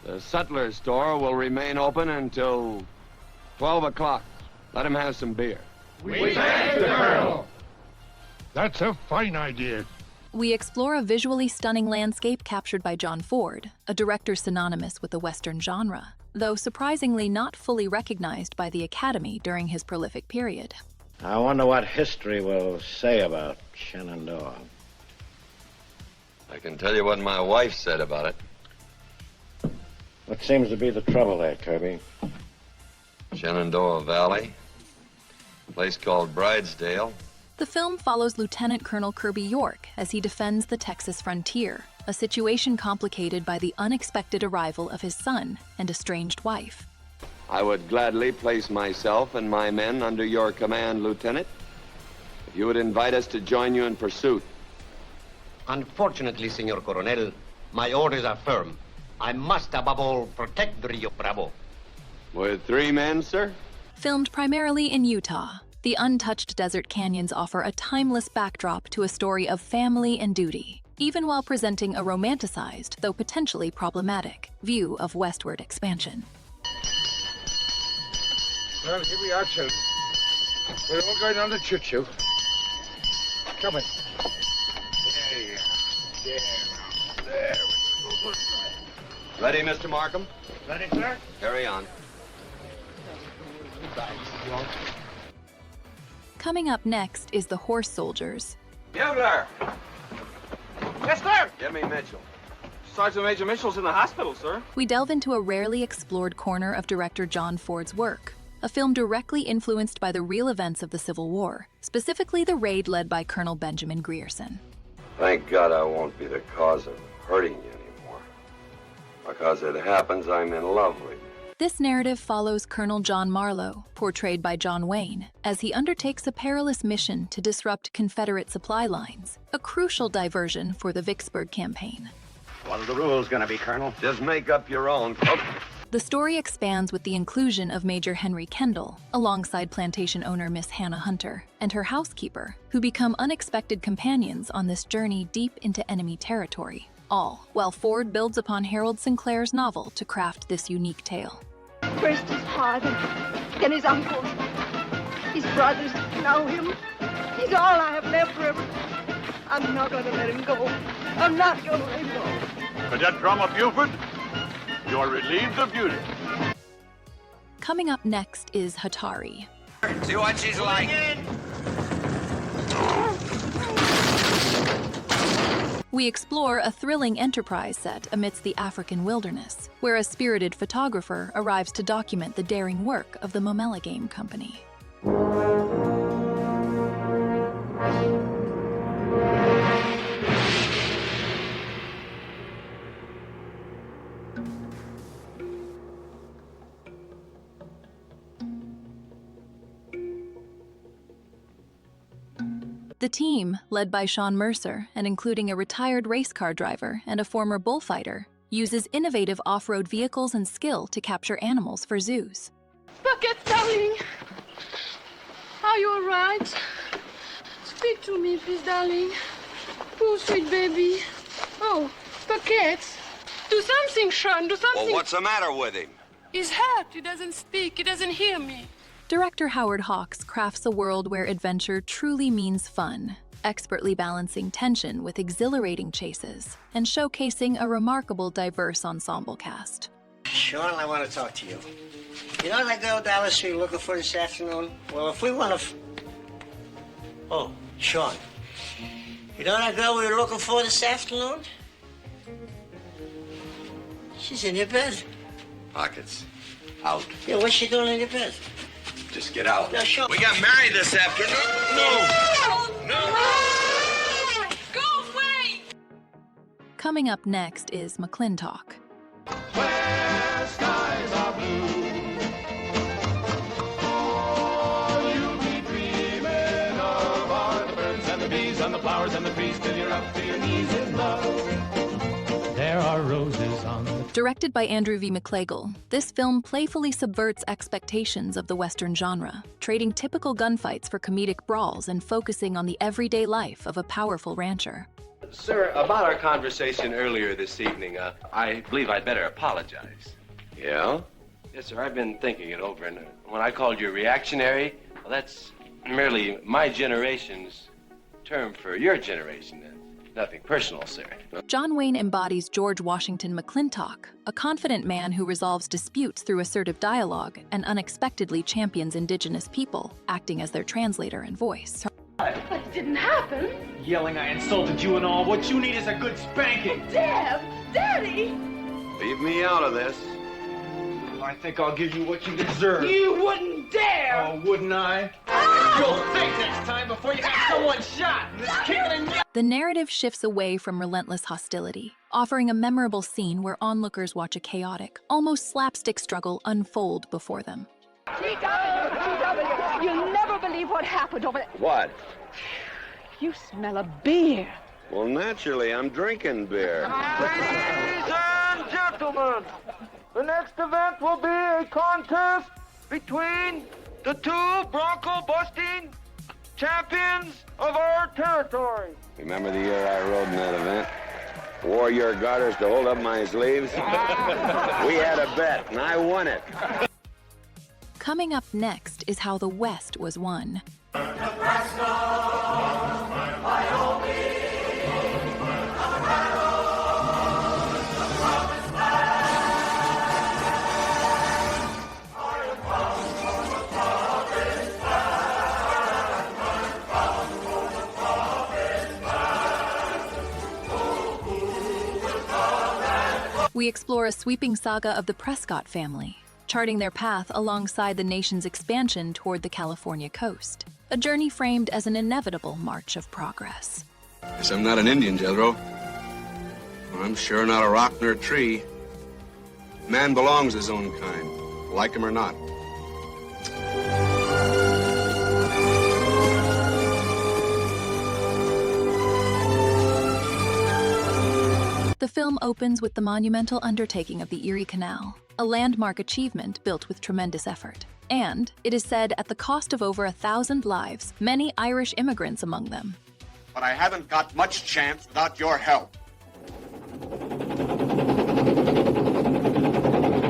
The sutler's store will remain open until 12 o'clock. Let him have some beer. We thank you, Colonel. That's a fine idea. We explore a visually stunning landscape captured by John Ford, a director synonymous with the Western genre, though surprisingly not fully recognized by the Academy during his prolific period. I wonder what history will say about Shenandoah. I can tell you what my wife said about it. What seems to be the trouble there, Kirby? Shenandoah Valley, a place called Bridesdale. The film follows Lieutenant Colonel Kirby York as he defends the Texas frontier, a situation complicated by the unexpected arrival of his son and estranged wife. I would gladly place myself and my men under your command, Lieutenant, if you would invite us to join you in pursuit. Unfortunately, Senor Coronel, my orders are firm. I must, above all, protect the Rio Bravo. With 3 men, sir? Filmed primarily in Utah, the untouched desert canyons offer a timeless backdrop to a story of family and duty, even while presenting a romanticized, though potentially problematic, view of westward expansion. Well, here we are, children. We're all going on the choo-choo. Come in. There. Ready, Mr. Markham? Ready, sir? Carry on. Coming up next is the horse soldiers. Bugler! Yes, sir! Give me Mitchell. Sergeant Major Mitchell's in the hospital, sir. We delve into a rarely explored corner of director John Ford's work, a film directly influenced by the real events of the Civil War, specifically the raid led by Colonel Benjamin Grierson. Thank God I won't be the cause of hurting you anymore. Because it happens I'm in love with you. This narrative follows Colonel John Marlowe, portrayed by John Wayne, as he undertakes a perilous mission to disrupt Confederate supply lines, a crucial diversion for the Vicksburg campaign. What are the rules gonna be, Colonel? Just make up your own. The story expands with the inclusion of Major Henry Kendall, alongside plantation owner Miss Hannah Hunter, and her housekeeper, who become unexpected companions on this journey deep into enemy territory, all while Ford builds upon Harold Sinclair's novel to craft this unique tale. First his father, then his uncle, his brothers, now him. He's all I have left forever. I'm not going to let him go. I'm not going to let him go. Cadet Drummer Buford, you're relieved of duty. Coming up next is Hatari. See what she's like. We explore a thrilling Enterprise set amidst the African wilderness, where a spirited photographer arrives to document the daring work of the Momella Game Company. The team, led by Sean Mercer and including a retired race car driver and a former bullfighter, uses innovative off-road vehicles and skill to capture animals for zoos. Bucket, darling. Are you all right? Speak to me, please, darling. Oh, sweet baby. Oh, Bucket. Do something, Sean. Do something. Well, what's the matter with him? He's hurt. He doesn't speak. He doesn't hear me. Director Howard Hawks crafts a world where adventure truly means fun, expertly balancing tension with exhilarating chases, and showcasing a remarkable diverse ensemble cast. Sean, I want to talk to you. You know that girl Dallas Street looking for this afternoon? Well, if we want to... Oh, Sean. You know that girl we were looking for this afternoon? She's in your bed. Pockets. Out. Yeah, what's she doing in your bed? Just get out. No, Sean. We got married this afternoon. No! Go away! Coming up next is McLintock. Where skies are blue, oh, you'll be dreaming of are the birds and the bees and the flowers and the trees till you're up to your knees in love. There are roses on the... Directed by Andrew V. McClagle, this film playfully subverts expectations of the Western genre, trading typical gunfights for comedic brawls and focusing on the everyday life of a powerful rancher. Sir, about our conversation earlier this evening, I believe I'd better apologize. Yeah? Yes, sir, I've been thinking it over, and when I called you reactionary, well, that's merely my generation's term for your generation. Nothing personal, sir. John Wayne embodies George Washington McLintock, a confident man who resolves disputes through assertive dialogue and unexpectedly champions indigenous people, acting as their translator and voice. But it didn't happen. Yelling I insulted you and all. What you need is a good spanking. Deb! Daddy! Leave me out of this. I think I'll give you what you deserve. You wouldn't dare! Oh, wouldn't I? You'll think next time before you have someone shot. The narrative shifts away from relentless hostility, offering a memorable scene where onlookers watch a chaotic, almost slapstick struggle unfold before them. TW, you'll never believe what happened over there. What? You smell a beer. Well, naturally, I'm drinking beer. Ladies and gentlemen, the next event will be a contest between the two bronco-busting champions of our territory. Remember the year I rode in that event? Wore your garters to hold up my sleeves? We had a bet, and I won it. Coming up next is how the West was won. We explore a sweeping saga of the Prescott family, charting their path alongside the nation's expansion toward the California coast. A journey framed as an inevitable march of progress. Guess I'm not an Indian, Jethro. I'm sure not a rock nor a tree. Man belongs to his own kind, like him or not. The film opens with the monumental undertaking of the Erie Canal, a landmark achievement built with tremendous effort. And, it is said, at the cost of over 1,000 lives, many Irish immigrants among them. But I haven't got much chance without your help.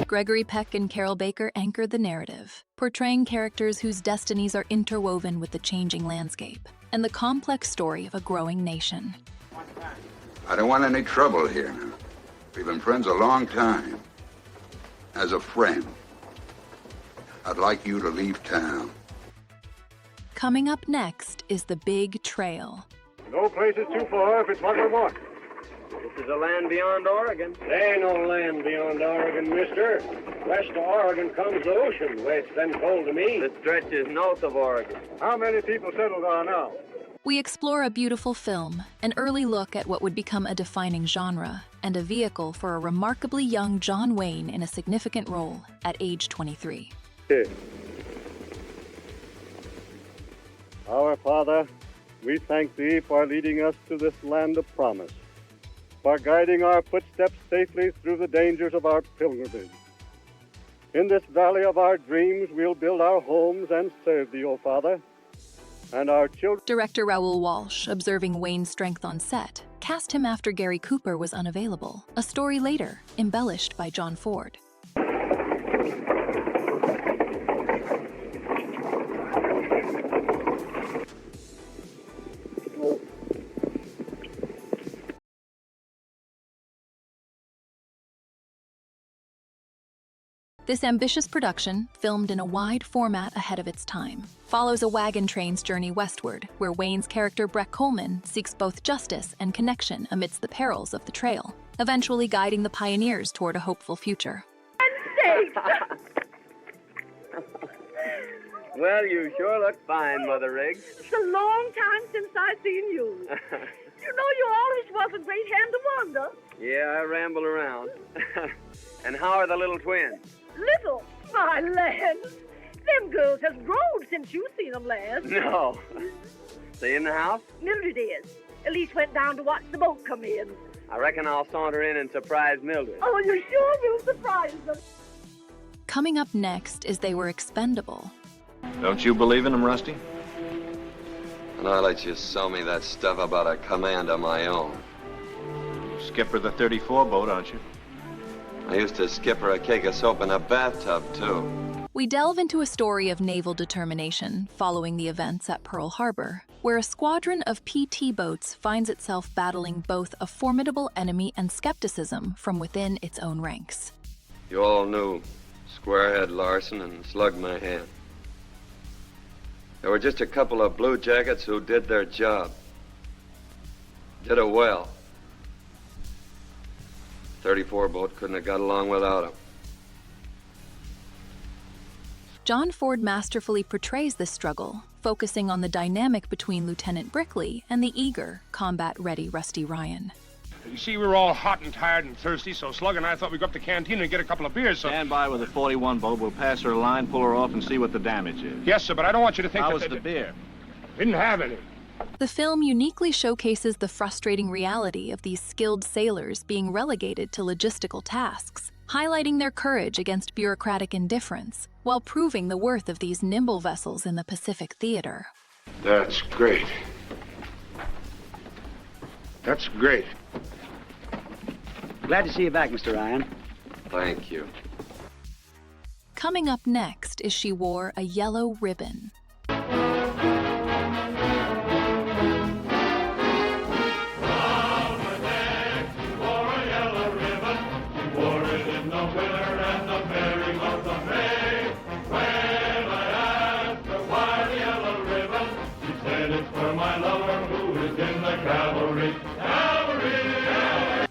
Gregory Peck and Carol Baker anchored the narrative, portraying characters whose destinies are interwoven with the changing landscape and the complex story of a growing nation. I don't want any trouble here now. We've been friends a long time. As a friend, I'd like you to leave town. Coming up next is The Big Trail. No place is too far if it's what we want. This is a land beyond Oregon. There ain't no land beyond Oregon, mister. West of Oregon comes the ocean, the way it's been told to me. The stretch is north of Oregon. How many people settled there now? We explore a beautiful film, an early look at what would become a defining genre, and a vehicle for a remarkably young John Wayne in a significant role at age 23. Our Father, we thank Thee for leading us to this land of promise, for guiding our footsteps safely through the dangers of our pilgrimage. In this valley of our dreams, we'll build our homes and serve Thee, O Father, and our children. Director Raoul Walsh, observing Wayne's strength on set, cast him after Gary Cooper was unavailable, a story later embellished by John Ford. This ambitious production, filmed in a wide format ahead of its time, follows a wagon train's journey westward, where Wayne's character Breck Coleman seeks both justice and connection amidst the perils of the trail, eventually guiding the pioneers toward a hopeful future. Well, you sure look fine, Mother Riggs. It's a long time since I've seen you. You know, you always was a great hand to wander. Yeah, I ramble around. And how are the little twins? Little? My land. Them girls has grown since you seen them last. No. They in the house? Mildred is. Elise went down to watch the boat come in. I reckon I'll saunter in and surprise Mildred. Oh, you sure will surprise them. Coming up next is They Were Expendable. Don't you believe in them, Rusty? And I'll let you sell me that stuff about a command of my own. Skipper the 34 boat, aren't you? I used to skipper a cake of soap in a bathtub, too. We delve into a story of naval determination following the events at Pearl Harbor, where a squadron of PT boats finds itself battling both a formidable enemy and skepticism from within its own ranks. You all knew Squarehead Larson and Slug Mahan. There were just a couple of blue jackets who did their job. Did it well. 34 boat couldn't have got along without them. John Ford masterfully portrays this struggle, focusing on the dynamic between Lieutenant Brickley and the eager, combat-ready Rusty Ryan. You see, we were all hot and tired and thirsty, so Slug and I thought we'd go up to the canteen and get a couple of beers, so... Stand by with the 41 boat. We'll pass her a line, pull her off, and see what the damage is. Yes, sir, but I don't want you to think How that... was the beer? Didn't have any. The film uniquely showcases the frustrating reality of these skilled sailors being relegated to logistical tasks, highlighting their courage against bureaucratic indifference, while proving the worth of these nimble vessels in the Pacific theater. That's great. That's great. Glad to see you back, Mr. Ryan. Thank you. Coming up next is She Wore a Yellow Ribbon.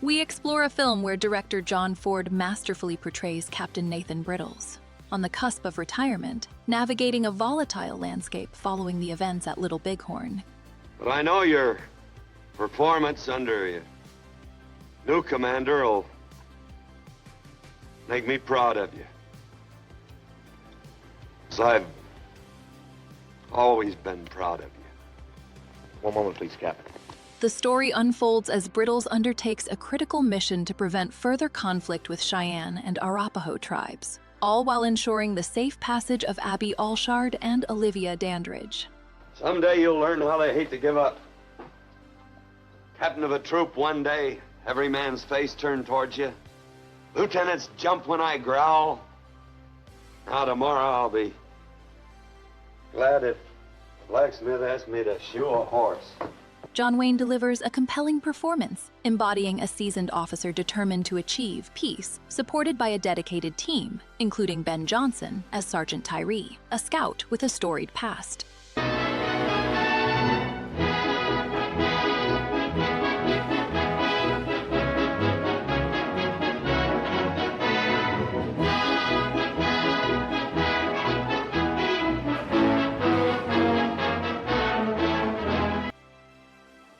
We explore a film where director John Ford masterfully portrays Captain Nathan Brittles, on the cusp of retirement, navigating a volatile landscape following the events at Little Bighorn. But I know your performance under your new commander will make me proud of you. 'Cause I've always been proud of you. One moment, please, Captain. The story unfolds as Brittles undertakes a critical mission to prevent further conflict with Cheyenne and Arapaho tribes, all while ensuring the safe passage of Abby Alshard and Olivia Dandridge. Someday you'll learn how they hate to give up. Captain of a troop one day, every man's face turned towards you. Lieutenants jump when I growl. Now tomorrow I'll be glad if the blacksmith asked me to shoe a horse. John Wayne delivers a compelling performance, embodying a seasoned officer determined to achieve peace, supported by a dedicated team, including Ben Johnson as Sergeant Tyree, a scout with a storied past.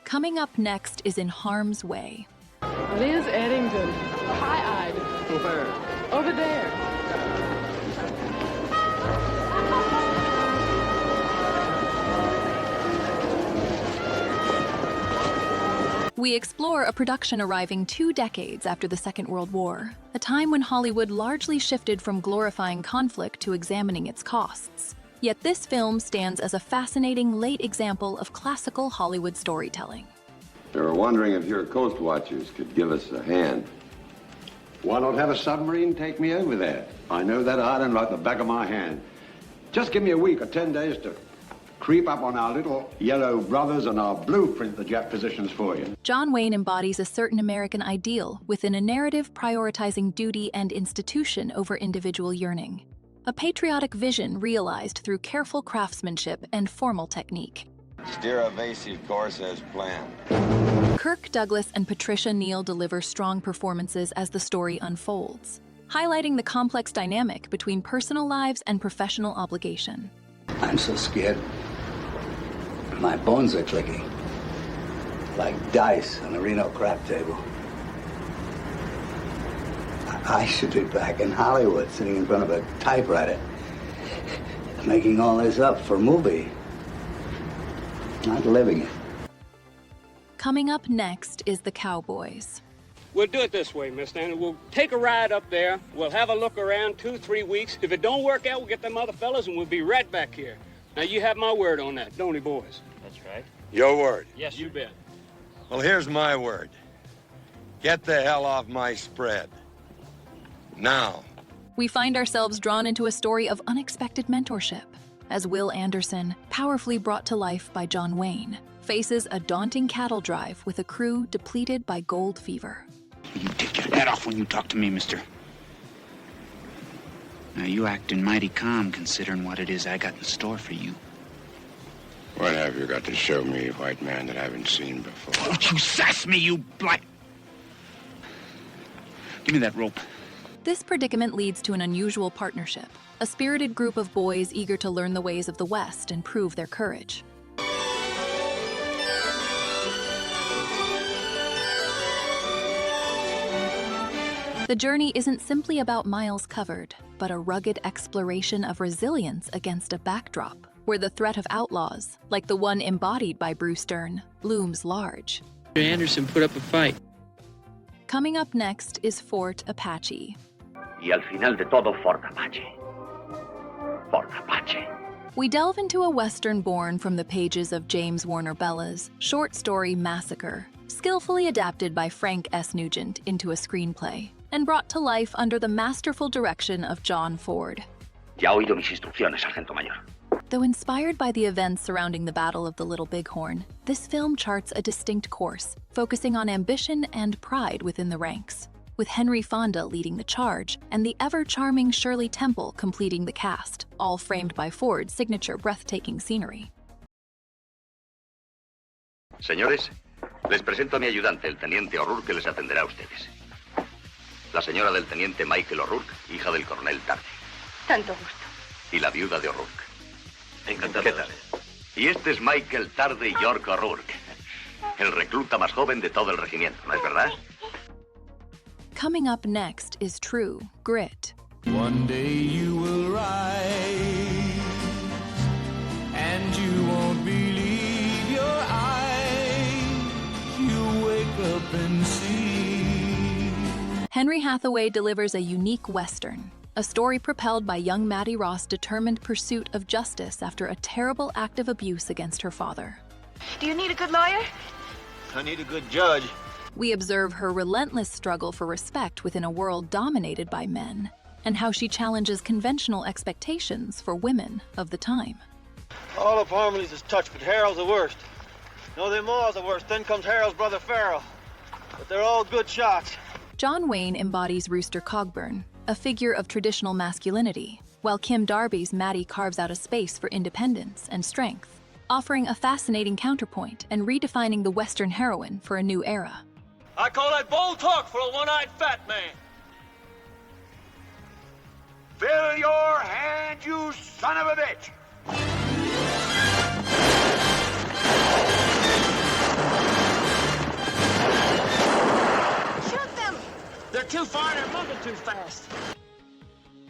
Coming up next is In Harm's Way. Liz Eddington, high-eyed. Where? Over there. We explore a production arriving 2 decades after the Second World War, a time when Hollywood largely shifted from glorifying conflict to examining its costs. Yet this film stands as a fascinating late example of classical Hollywood storytelling. We were wondering if your coast watchers could give us a hand. Why not have a submarine take me over there? I know that island like the back of my hand. Just give me a week or 10 days to creep up on our little yellow brothers and I'll blueprint the Jap positions for you. John Wayne embodies a certain American ideal within a narrative prioritizing duty and institution over individual yearning. A patriotic vision realized through careful craftsmanship and formal technique. Steer a evasive course as planned. Kirk Douglas and Patricia Neal deliver strong performances as the story unfolds, highlighting the complex dynamic between personal lives and professional obligation. I'm so scared. My bones are clicking. Like dice on a Reno crap table. I should be back in Hollywood, sitting in front of a typewriter, making all this up for a movie, not living it. Coming up next is The Cowboys. We'll do it this way, Miss Anna. We'll take a ride up there. We'll have a look around 2-3 weeks. If it don't work out, we'll get them other fellas and we'll be right back here. Now, you have my word on that, don't you, boys? That's right. Your word? Yes, you bet. Well, here's my word. Get the hell off my spread. Now. We find ourselves drawn into a story of unexpected mentorship, as Will Anderson, powerfully brought to life by John Wayne, faces a daunting cattle drive with a crew depleted by gold fever. You take your hat off when you talk to me, mister. Now, you acting mighty calm considering what it is I got in store for you. What have you got to show me, white man, that I haven't seen before? Don't you sass me, you black... Give me that rope. This predicament leads to an unusual partnership, a spirited group of boys eager to learn the ways of the West and prove their courage. The journey isn't simply about miles covered, but a rugged exploration of resilience against a backdrop where the threat of outlaws, like the one embodied by Bruce Dern, looms large. Anderson put up a fight. Coming up next is Fort Apache. Y al final de todo, Fort Apache. Fort Apache. We delve into a Western born from the pages of James Warner Bella's short story Massacre, skillfully adapted by Frank S. Nugent into a screenplay, and brought to life under the masterful direction of John Ford. Ya ha oído mis instrucciones, Sargento Mayor. Though inspired by the events surrounding the Battle of the Little Bighorn, this film charts a distinct course, focusing on ambition and pride within the ranks, with Henry Fonda leading the charge and the ever-charming Shirley Temple completing the cast, all framed by Ford's signature breathtaking scenery. Señores, Les presento a mi ayudante, el teniente O'Rourke, que les atenderá a ustedes. La señora del teniente Michael O'Rourke, hija del coronel Tardy. Tanto gusto. Y la viuda de O'Rourke. Encantado. ¿Qué tal? Y este es Michael Tardy York O'Rourke, el recluta más joven de todo el regimiento, ¿no es verdad? Coming up next is True Grit. One day you will rise, and you won't believe your eyes. You wake up and see. Henry Hathaway delivers a unique Western, a story propelled by young Maddie Ross' determined pursuit of justice after a terrible act of abuse against her father. Do you need a good lawyer? I need a good judge. We observe her relentless struggle for respect within a world dominated by men, and how she challenges conventional expectations for women of the time. All of Harmony's is touched, but Harold's the worst. No, them all's the worst. Then comes Harold's brother Farrell. But they're all good shots. John Wayne embodies Rooster Cogburn, a figure of traditional masculinity, while Kim Darby's Maddie carves out a space for independence and strength, offering a fascinating counterpoint and redefining the Western heroine for a new era. I call that bold talk for a one-eyed fat man. Fill your hand, you son of a bitch! Shoot them! They're too far and they're moving too fast.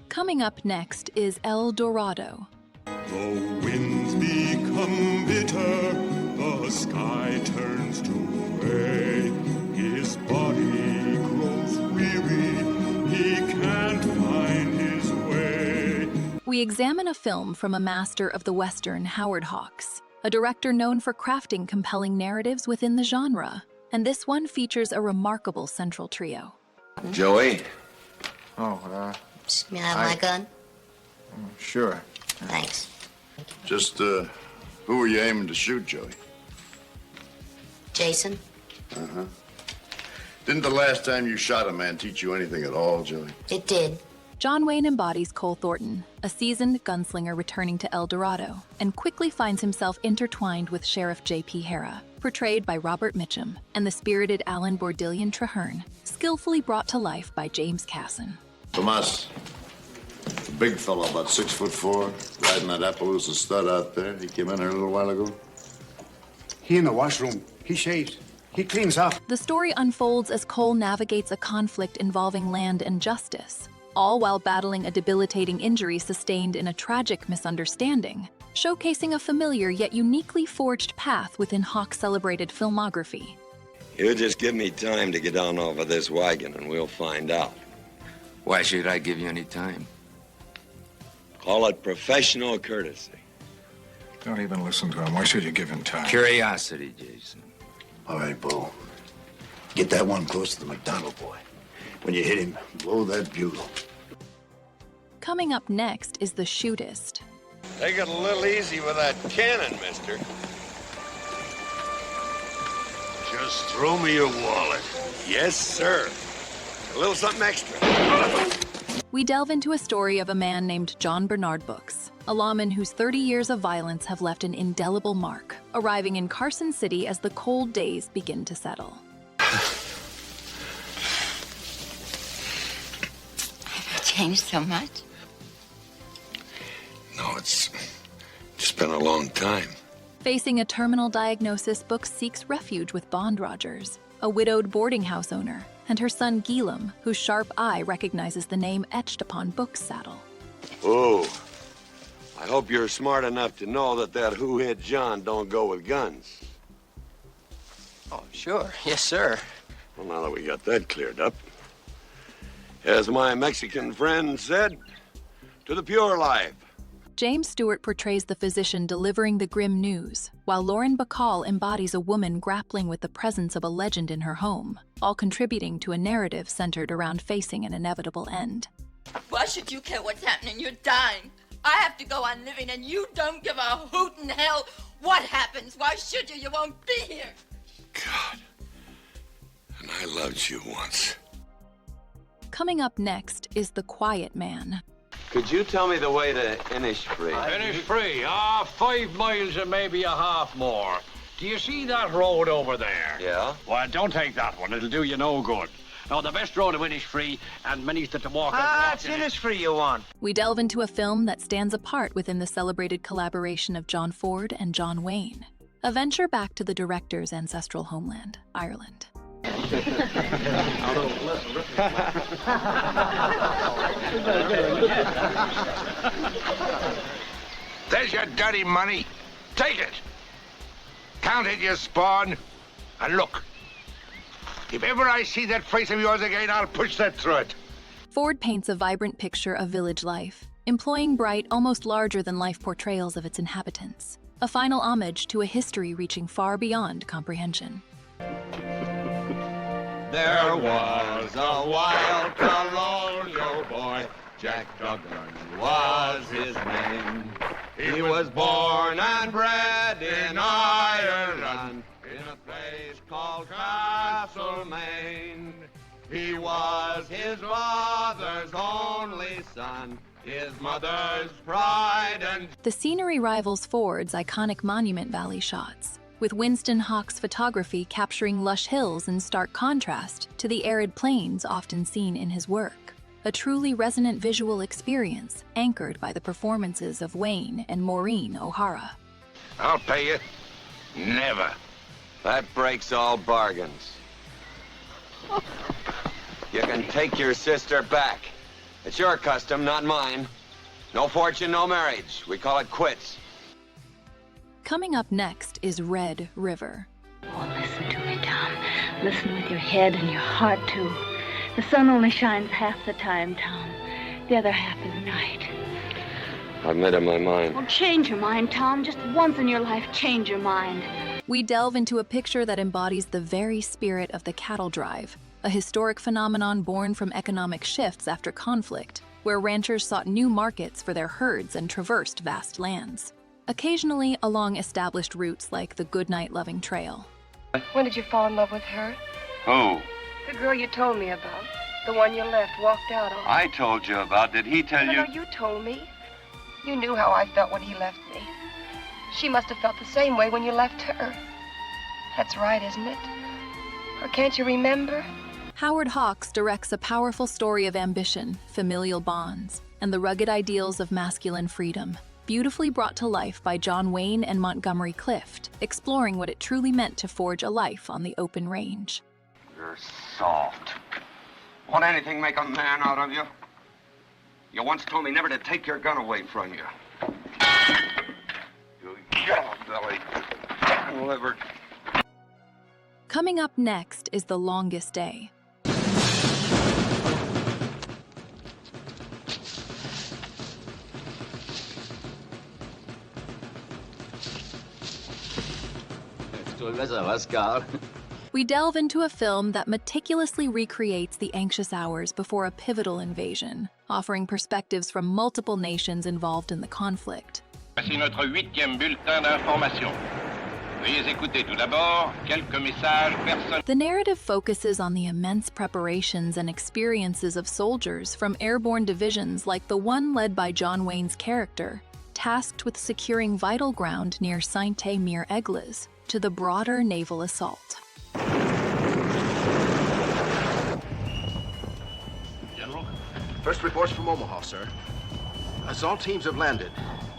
Coming up next is El Dorado. The winds become bitter, the sky turns to gray. His body grows weary, he can't find his way. We examine a film from a master of the Western, Howard Hawks, a director known for crafting compelling narratives within the genre, and this one features a remarkable central trio. Joey? Oh, May I have my gun? Sure. Thanks. Just, who were you aiming to shoot, Joey? Jason? Uh-huh. Didn't the last time you shot a man teach you anything at all, Joey? It did. John Wayne embodies Cole Thornton, a seasoned gunslinger returning to El Dorado, and quickly finds himself intertwined with Sheriff J.P. Hara, portrayed by Robert Mitchum, and the spirited Alan Bordillion Traherne, skillfully brought to life by James Casson. Tomas, the big fellow, about 6'4", riding that Appaloosa stud out there. He came in here a little while ago. He in the washroom. He shaves. He cleans up. The story unfolds as Cole navigates a conflict involving land and justice, all while battling a debilitating injury sustained in a tragic misunderstanding, showcasing a familiar yet uniquely forged path within Hawk's celebrated filmography. You just give me time to get on off of this wagon and we'll find out. Why should I give you any time? Call it professional courtesy. Don't even listen to him. Why should you give him time? Curiosity, Jason. All right, Bo. Get that one close to the McDonald boy. When you hit him, blow that bugle. Coming up next is The Shootist. Take it a little easy with that cannon, mister. Just throw me your wallet. Yes, sir. A little something extra. We delve into a story of a man named John Bernard Brooks, a lawman whose 30 years of violence have left an indelible mark, arriving in Carson City as the cold days begin to settle. Have you changed so much? No, it's been a long time. Facing a terminal diagnosis, Brooks seeks refuge with Bond Rogers, a widowed boarding house owner, and her son Gilam, whose sharp eye recognizes the name etched upon Brooks' saddle. Oh, I hope you're smart enough to know that who hit John don't go with guns. Oh, sure. Yes, sir. Well, now that we got that cleared up, as my Mexican friend said, to the pure life. James Stewart portrays the physician delivering the grim news, while Lauren Bacall embodies a woman grappling with the presence of a legend in her home, all contributing to a narrative centered around facing an inevitable end. Why should you care what's happening? You're dying. I have to go on living, and you don't give a hoot in hell what happens. Why should you? You won't be here. God. And I loved you once. Coming up next is The Quiet Man. Could you tell me the way to Innisfree? Innisfree? 5 miles and maybe a half more. Do you see that road over there? Yeah? Well, don't take that one. It'll do you no good. No, the best road to Innisfree, and many's to walk. It's Innisfree you want. We delve into a film that stands apart within the celebrated collaboration of John Ford and John Wayne, a venture back to the director's ancestral homeland, Ireland. There's your dirty money. Take it. Count it, you spawn. And look, if ever I see that face of yours again, I'll push that through it. Ford paints a vibrant picture of village life, employing bright, almost larger-than-life portrayals of its inhabitants, a final homage to a history reaching far beyond comprehension. There was a wild colonial boy, Jack Duggan was his name. He was born and bred in Ireland, in a place called Castlemaine. He was his father's only son, his mother's pride and... The scenery rivals Ford's iconic Monument Valley shots, with Winston Hawke's photography capturing lush hills in stark contrast to the arid plains often seen in his work. A truly resonant visual experience anchored by the performances of Wayne and Maureen O'Hara. I'll pay you. Never. That breaks all bargains. You can take your sister back. It's your custom, not mine. No fortune, no marriage. We call it quits. Coming up next is Red River. Oh, listen to me, Tom. Listen with your head and your heart, too. The sun only shines half the time, Tom. The other half is night. I've made up my mind. Well, change your mind, Tom. Just once in your life, change your mind. We delve into a picture that embodies the very spirit of the cattle drive, a historic phenomenon born from economic shifts after conflict, where ranchers sought new markets for their herds and traversed vast lands, occasionally along established routes like the Goodnight-loving Trail. When did you fall in love with her? Who? The girl you told me about. The one you left, walked out on. I told you about. Did he tell you? No, you told me. You knew how I felt when he left me. She must have felt the same way when you left her. That's right, isn't it? Or can't you remember? Howard Hawks directs a powerful story of ambition, familial bonds, and the rugged ideals of masculine freedom, beautifully brought to life by John Wayne and Montgomery Clift, exploring what it truly meant to forge a life on the open range. You're soft. Won't anything make a man out of you? You once told me never to take your gun away from you. You yellow belly. Liver. Coming up next is The Longest Day. We delve into a film that meticulously recreates the anxious hours before a pivotal invasion, offering perspectives from multiple nations involved in the conflict. Voici notre 8e bulletin d'information. Veuillez écouter tout d'abord quelques messages personnels. The narrative focuses on the immense preparations and experiences of soldiers from airborne divisions like the one led by John Wayne's character, tasked with securing vital ground near Saint-Émile-Église, to the broader naval assault. General, first reports from Omaha, sir. Assault teams have landed.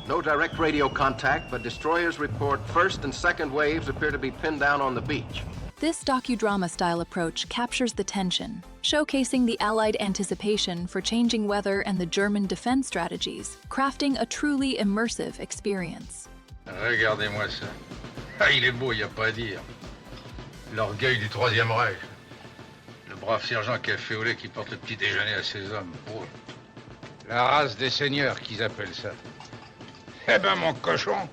No direct radio contact, but destroyers report first and second waves appear to be pinned down on the beach. This docudrama-style approach captures the tension, showcasing the Allied anticipation for changing weather and the German defense strategies, crafting a truly immersive experience. Regardez-moi ça. Ah, il est beau, il n'y a pas à dire. L'orgueil du Troisième Reich. Le brave sergent qui a fait au lait qui porte le petit déjeuner à ses hommes. Oh. La race des seigneurs qu'ils appellent ça. Eh ben, mon cochon.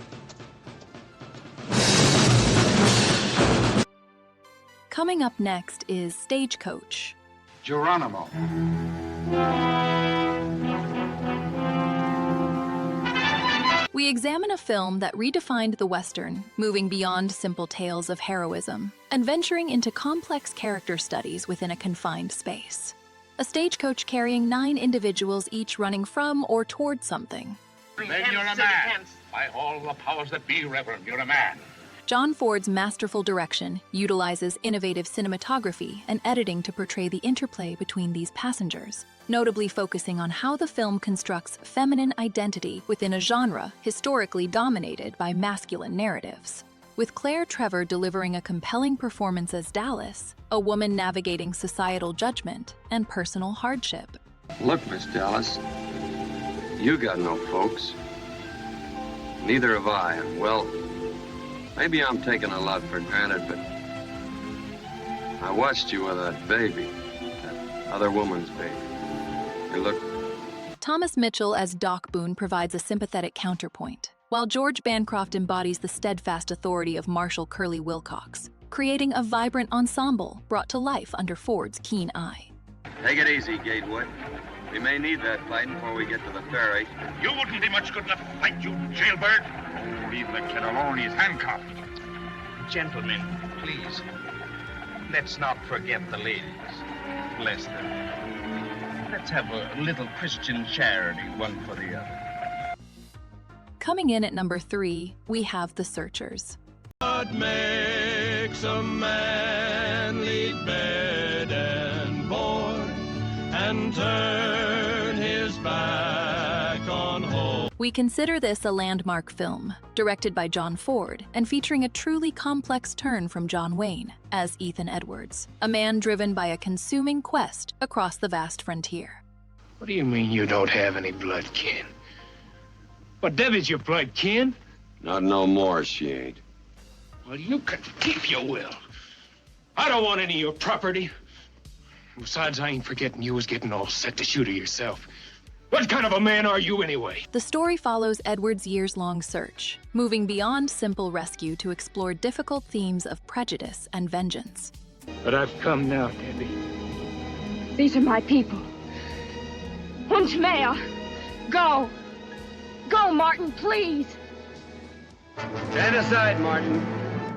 Coming up next is Stagecoach. Geronimo. We examine a film that redefined the Western, moving beyond simple tales of heroism and venturing into complex character studies within a confined space. A stagecoach carrying 9 individuals, each running from or toward something. Then you're a man. By all the powers that be, Reverend, you're a man. John Ford's masterful direction utilizes innovative cinematography and editing to portray the interplay between these passengers, notably focusing on how the film constructs feminine identity within a genre historically dominated by masculine narratives. With Claire Trevor delivering a compelling performance as Dallas, a woman navigating societal judgment and personal hardship. Look, Miss Dallas, you got no folks. Neither have I, and well, maybe I'm taking a lot for granted, but I watched you with that baby, that other woman's baby. You look... Thomas Mitchell as Doc Boone provides a sympathetic counterpoint, while George Bancroft embodies the steadfast authority of Marshal Curly Wilcox, creating a vibrant ensemble brought to life under Ford's keen eye. Take it easy, Gatewood. We may need that fighting before we get to the ferry. You wouldn't be much good enough to fight, you jailbird. Oh, leave the kid alone. He's handcuffed. Gentlemen, please, let's not forget the ladies. Bless them. Let's have a little Christian charity, one for the other. Coming in at number 3, we have The Searchers. What makes a man leave bed and board and turn his back on home? We consider this a landmark film, directed by John Ford and featuring a truly complex turn from John Wayne as Ethan Edwards, a man driven by a consuming quest across the vast frontier. What do you mean you don't have any blood kin? Well, Debbie's your blood kin. Not no more, she ain't. Well, you can keep your will. I don't want any of your property. Besides, I ain't forgetting you was getting all set to shoot her yourself. What kind of a man are you anyway? The story follows Edward's years-long search, moving beyond simple rescue to explore difficult themes of prejudice and vengeance. But I've come now, Debbie. These are my people. Uns mehr. Go. Go, Martin, please. Stand aside, Martin.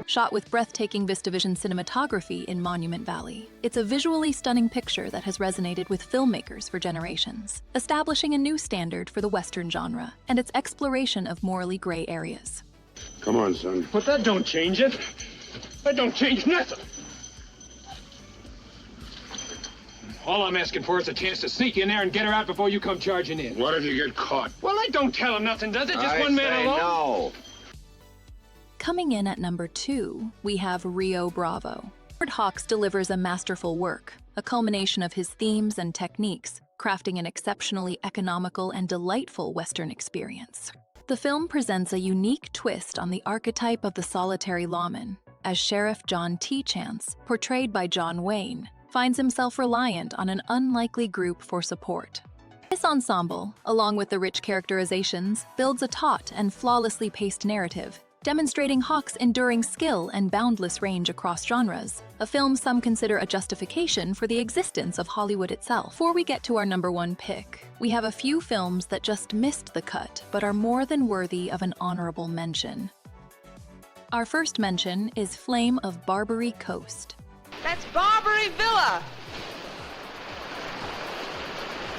Shot with breathtaking VistaVision cinematography in Monument Valley, it's a visually stunning picture that has resonated with filmmakers for generations, establishing a new standard for the Western genre and its exploration of morally gray areas. Come on, son. But that don't change it. That don't change nothing. All I'm asking for is a chance to sneak in there and get her out before you come charging in. What if you get caught? Well, that don't tell him nothing, does it? Just one man alone? No. Coming in at number 2, we have Rio Bravo. Howard Hawks delivers a masterful work, a culmination of his themes and techniques, crafting an exceptionally economical and delightful Western experience. The film presents a unique twist on the archetype of the solitary lawman, as Sheriff John T. Chance, portrayed by John Wayne, finds himself reliant on an unlikely group for support. This ensemble, along with the rich characterizations, builds a taut and flawlessly paced narrative, demonstrating Hawks' enduring skill and boundless range across genres, a film some consider a justification for the existence of Hollywood itself. Before we get to our number 1 pick, we have a few films that just missed the cut, but are more than worthy of an honorable mention. Our first mention is Flame of Barbary Coast. That's Barbary Villa.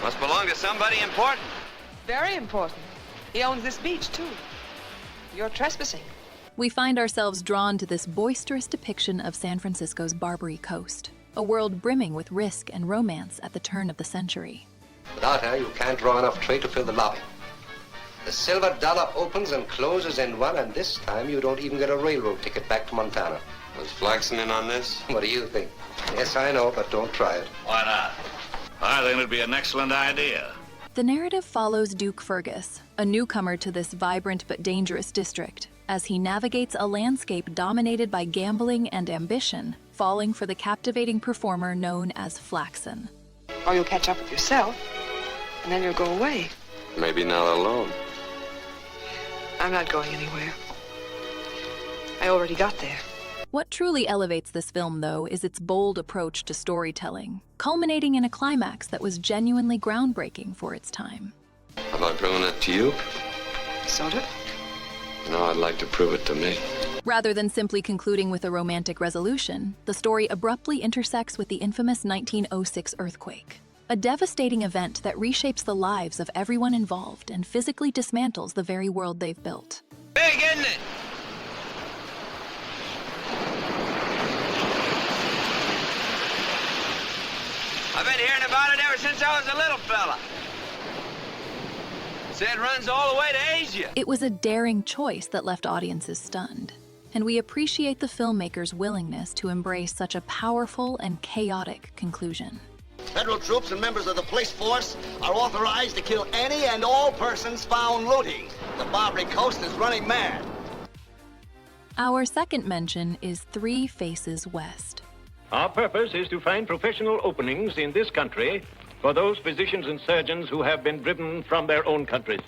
Must belong to somebody important. Very important. He owns this beach, too. You're trespassing. We find ourselves drawn to this boisterous depiction of San Francisco's Barbary Coast, a world brimming with risk and romance at the turn of the century. Without her, you can't draw enough trade to fill the lobby. The silver dollar opens and closes in one, and this time you don't even get a railroad ticket back to Montana. Was Flaxen in on this? What do you think? Yes, I know, but don't try it. Why not? I think it'd be an excellent idea. The narrative follows Duke Fergus, a newcomer to this vibrant but dangerous district, as he navigates a landscape dominated by gambling and ambition, falling for the captivating performer known as Flaxen. Or you'll catch up with yourself, and then you'll go away. Maybe not alone. I'm not going anywhere. I already got there. What truly elevates this film, though, is its bold approach to storytelling, culminating in a climax that was genuinely groundbreaking for its time. Have I proven it to you? Sort of. No, I'd like to prove it to me. Rather than simply concluding with a romantic resolution, the story abruptly intersects with the infamous 1906 earthquake, a devastating event that reshapes the lives of everyone involved and physically dismantles the very world they've built. Big, isn't it? I've been hearing about it ever since I was a little fella. Say it runs all the way to Asia. It was a daring choice that left audiences stunned, and we appreciate the filmmaker's willingness to embrace such a powerful and chaotic conclusion. Federal troops and members of the police force are authorized to kill any and all persons found looting. The Barbary Coast is running mad. Our second mention is 3 Faces West. Our purpose is to find professional openings in this country for those physicians and surgeons who have been driven from their own countries.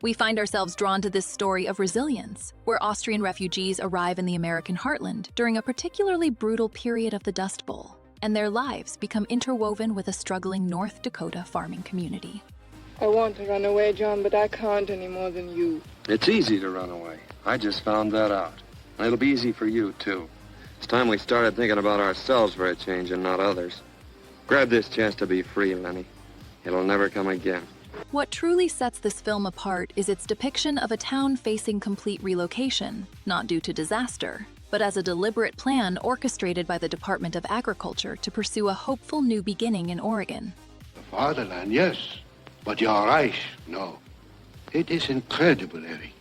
We find ourselves drawn to this story of resilience, where Austrian refugees arrive in the American heartland during a particularly brutal period of the Dust Bowl, and their lives become interwoven with a struggling North Dakota farming community. I want to run away, John, but I can't any more than you. It's easy to run away. I just found that out. And it'll be easy for you, too. It's time we started thinking about ourselves for a change and not others. Grab this chance to be free, Lenny. It'll never come again. What truly sets this film apart is its depiction of a town facing complete relocation, not due to disaster, but as a deliberate plan orchestrated by the Department of Agriculture to pursue a hopeful new beginning in Oregon. The fatherland, yes, but your Reich, no. It is incredible, Eric.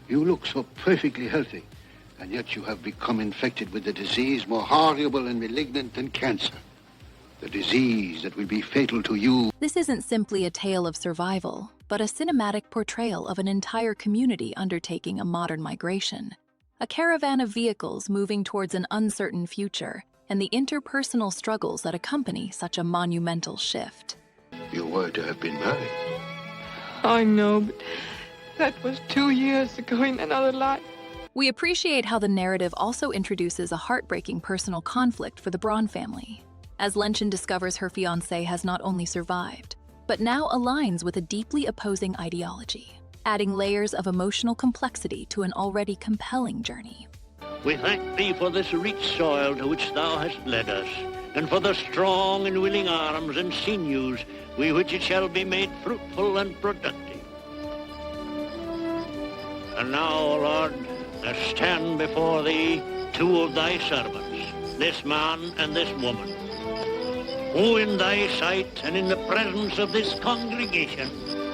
You look so perfectly healthy, and yet you have become infected with a disease more horrible and malignant than cancer. The disease that will be fatal to you. This isn't simply a tale of survival, but a cinematic portrayal of an entire community undertaking a modern migration. A caravan of vehicles moving towards an uncertain future, and the interpersonal struggles that accompany such a monumental shift. You were to have been married. I know, but that was 2 years ago in another life. We appreciate how the narrative also introduces a heartbreaking personal conflict for the Braun family, as Lenchen discovers her fiancé has not only survived, but now aligns with a deeply opposing ideology, adding layers of emotional complexity to an already compelling journey. We thank thee for this rich soil to which thou hast led us, and for the strong and willing arms and sinews with which it shall be made fruitful and productive. And now, O Lord, I stand before thee 2 of thy servants, this man and this woman, who in thy sight and in the presence of this congregation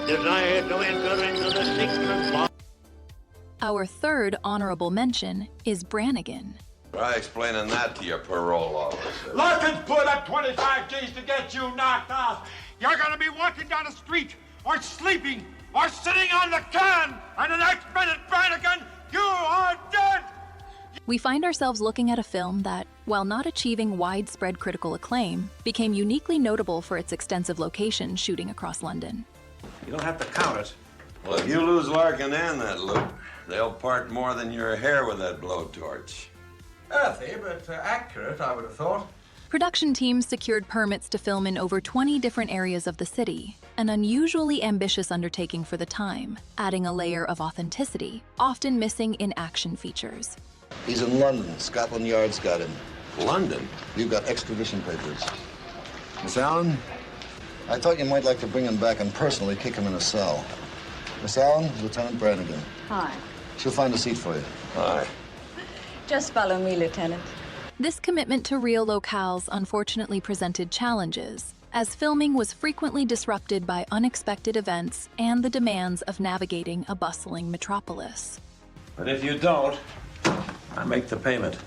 desire to enter into the sacred bond. Our third honorable mention is Brannigan. Try explaining that to your parole officer. Larkin's put up 25 G's to get you knocked off. You're gonna be walking down the street, or sleeping, or sitting on the can, and the next minute, Brannigan, you are dead! We find ourselves looking at a film that, while not achieving widespread critical acclaim, became uniquely notable for its extensive location shooting across London. You don't have to count it. Well, if you lose Larkin and that loop, they'll part more than your hair with that blowtorch. Earthy, but accurate, I would have thought. Production teams secured permits to film in over 20 different areas of the city, an unusually ambitious undertaking for the time, adding a layer of authenticity, often missing in action features. He's in London. Scotland Yard's got him. London? You've got extradition papers. Miss Allen, I thought you might like to bring him back and personally kick him in a cell. Miss Allen, Lieutenant Brannigan. Hi. She'll find a seat for you. Hi. Just follow me, Lieutenant. This commitment to real locales unfortunately presented challenges, as filming was frequently disrupted by unexpected events and the demands of navigating a bustling metropolis. But if you don't, I make the payment.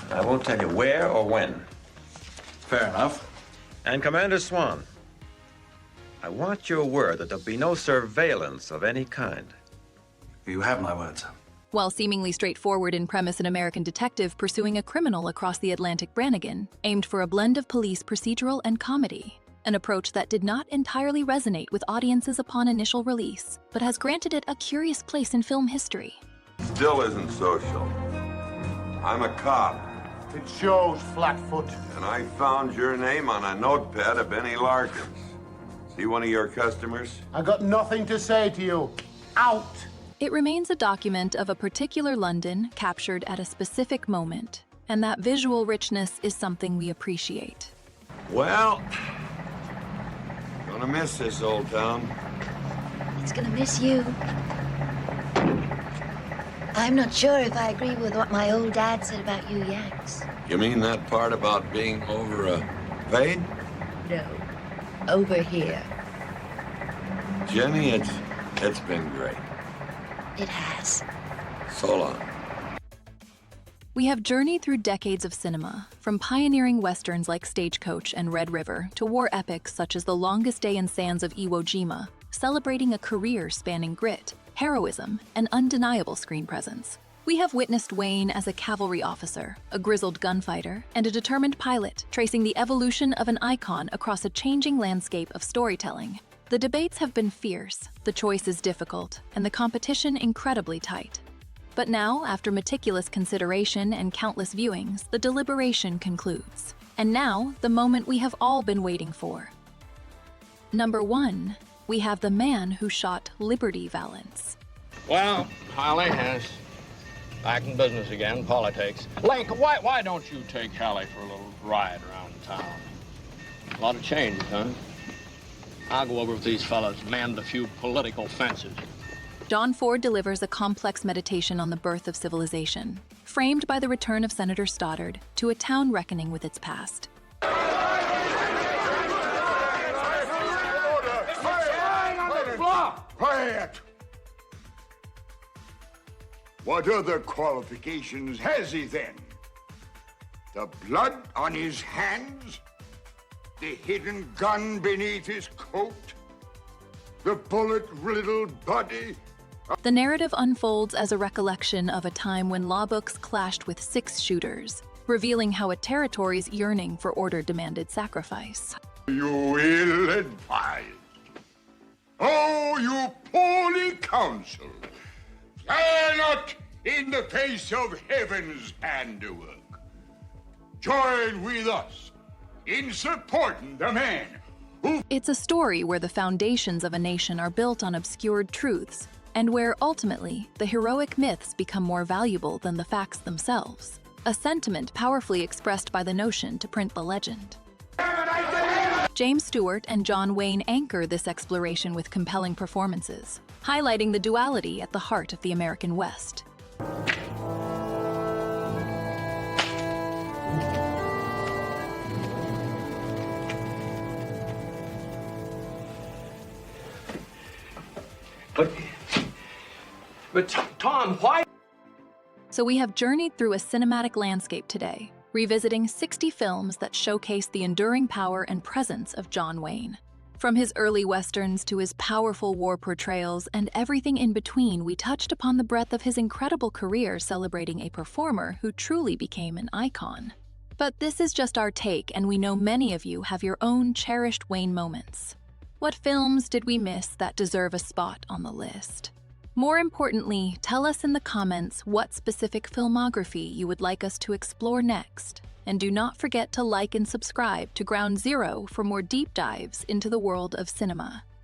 I won't tell you where or when. Fair enough. And Commander Swan, I want your word that there'll be no surveillance of any kind. You have my word, sir. While seemingly straightforward in premise, an American detective pursuing a criminal across the Atlantic, Brannigan aimed for a blend of police procedural and comedy, an approach that did not entirely resonate with audiences upon initial release, but has granted it a curious place in film history. Still isn't social. I'm a cop. It shows, Flatfoot. And I found your name on a notepad of Benny Larkin's. See one of your customers? I got nothing to say to you. Out! It remains a document of a particular London captured at a specific moment, and that visual richness is something we appreciate. Well, gonna miss this old town. It's gonna miss you. I'm not sure if I agree with what my old dad said about you Yanks. You mean that part about being overpaid? No. over here. Jenny, it's been great. It has. So long. We have journeyed through decades of cinema, from pioneering westerns like Stagecoach and Red River to war epics such as The Longest Day in Sands of Iwo Jima, celebrating a career spanning grit, heroism, and undeniable screen presence. We have witnessed Wayne as a cavalry officer, a grizzled gunfighter, and a determined pilot, tracing the evolution of an icon across a changing landscape of storytelling. The debates have been fierce, the choice is difficult, and the competition incredibly tight. But now, after meticulous consideration and countless viewings, the deliberation concludes. And now, the moment we have all been waiting for. Number 1, we have the man who shot Liberty Valance. Well, Holly has back in business again, politics. Link, why don't you take Hallie for a little ride around town? A lot of changes, huh? I'll go over with these fellas, mend a few political fences. John Ford delivers a complex meditation on the birth of civilization, framed by the return of Senator Stoddard to a town reckoning with its past. Quiet! What other qualifications has he then? The blood on his hands? The hidden gun beneath his coat? The bullet-riddled body? The narrative unfolds as a recollection of a time when law books clashed with six-shooters, revealing how a territory's yearning for order demanded sacrifice. You ill-advised. Oh, you poorly counseled. Dare not in the face of heaven's handiwork. Join with us in supporting the man who... It's a story where the foundations of a nation are built on obscured truths, and where, ultimately, the heroic myths become more valuable than the facts themselves. A sentiment powerfully expressed by the notion to print the legend. James Stewart and John Wayne anchor this exploration with compelling performances, highlighting the duality at the heart of the American West. But Tom, why? So we have journeyed through a cinematic landscape today, revisiting 60 films that showcase the enduring power and presence of John Wayne. From his early westerns to his powerful war portrayals and everything in between, we touched upon the breadth of his incredible career, celebrating a performer who truly became an icon. But this is just our take, and we know many of you have your own cherished Wayne moments. What films did we miss that deserve a spot on the list? More importantly, tell us in the comments what specific filmography you would like us to explore next. And do not forget to like and subscribe to Ground Zero for more deep dives into the world of cinema.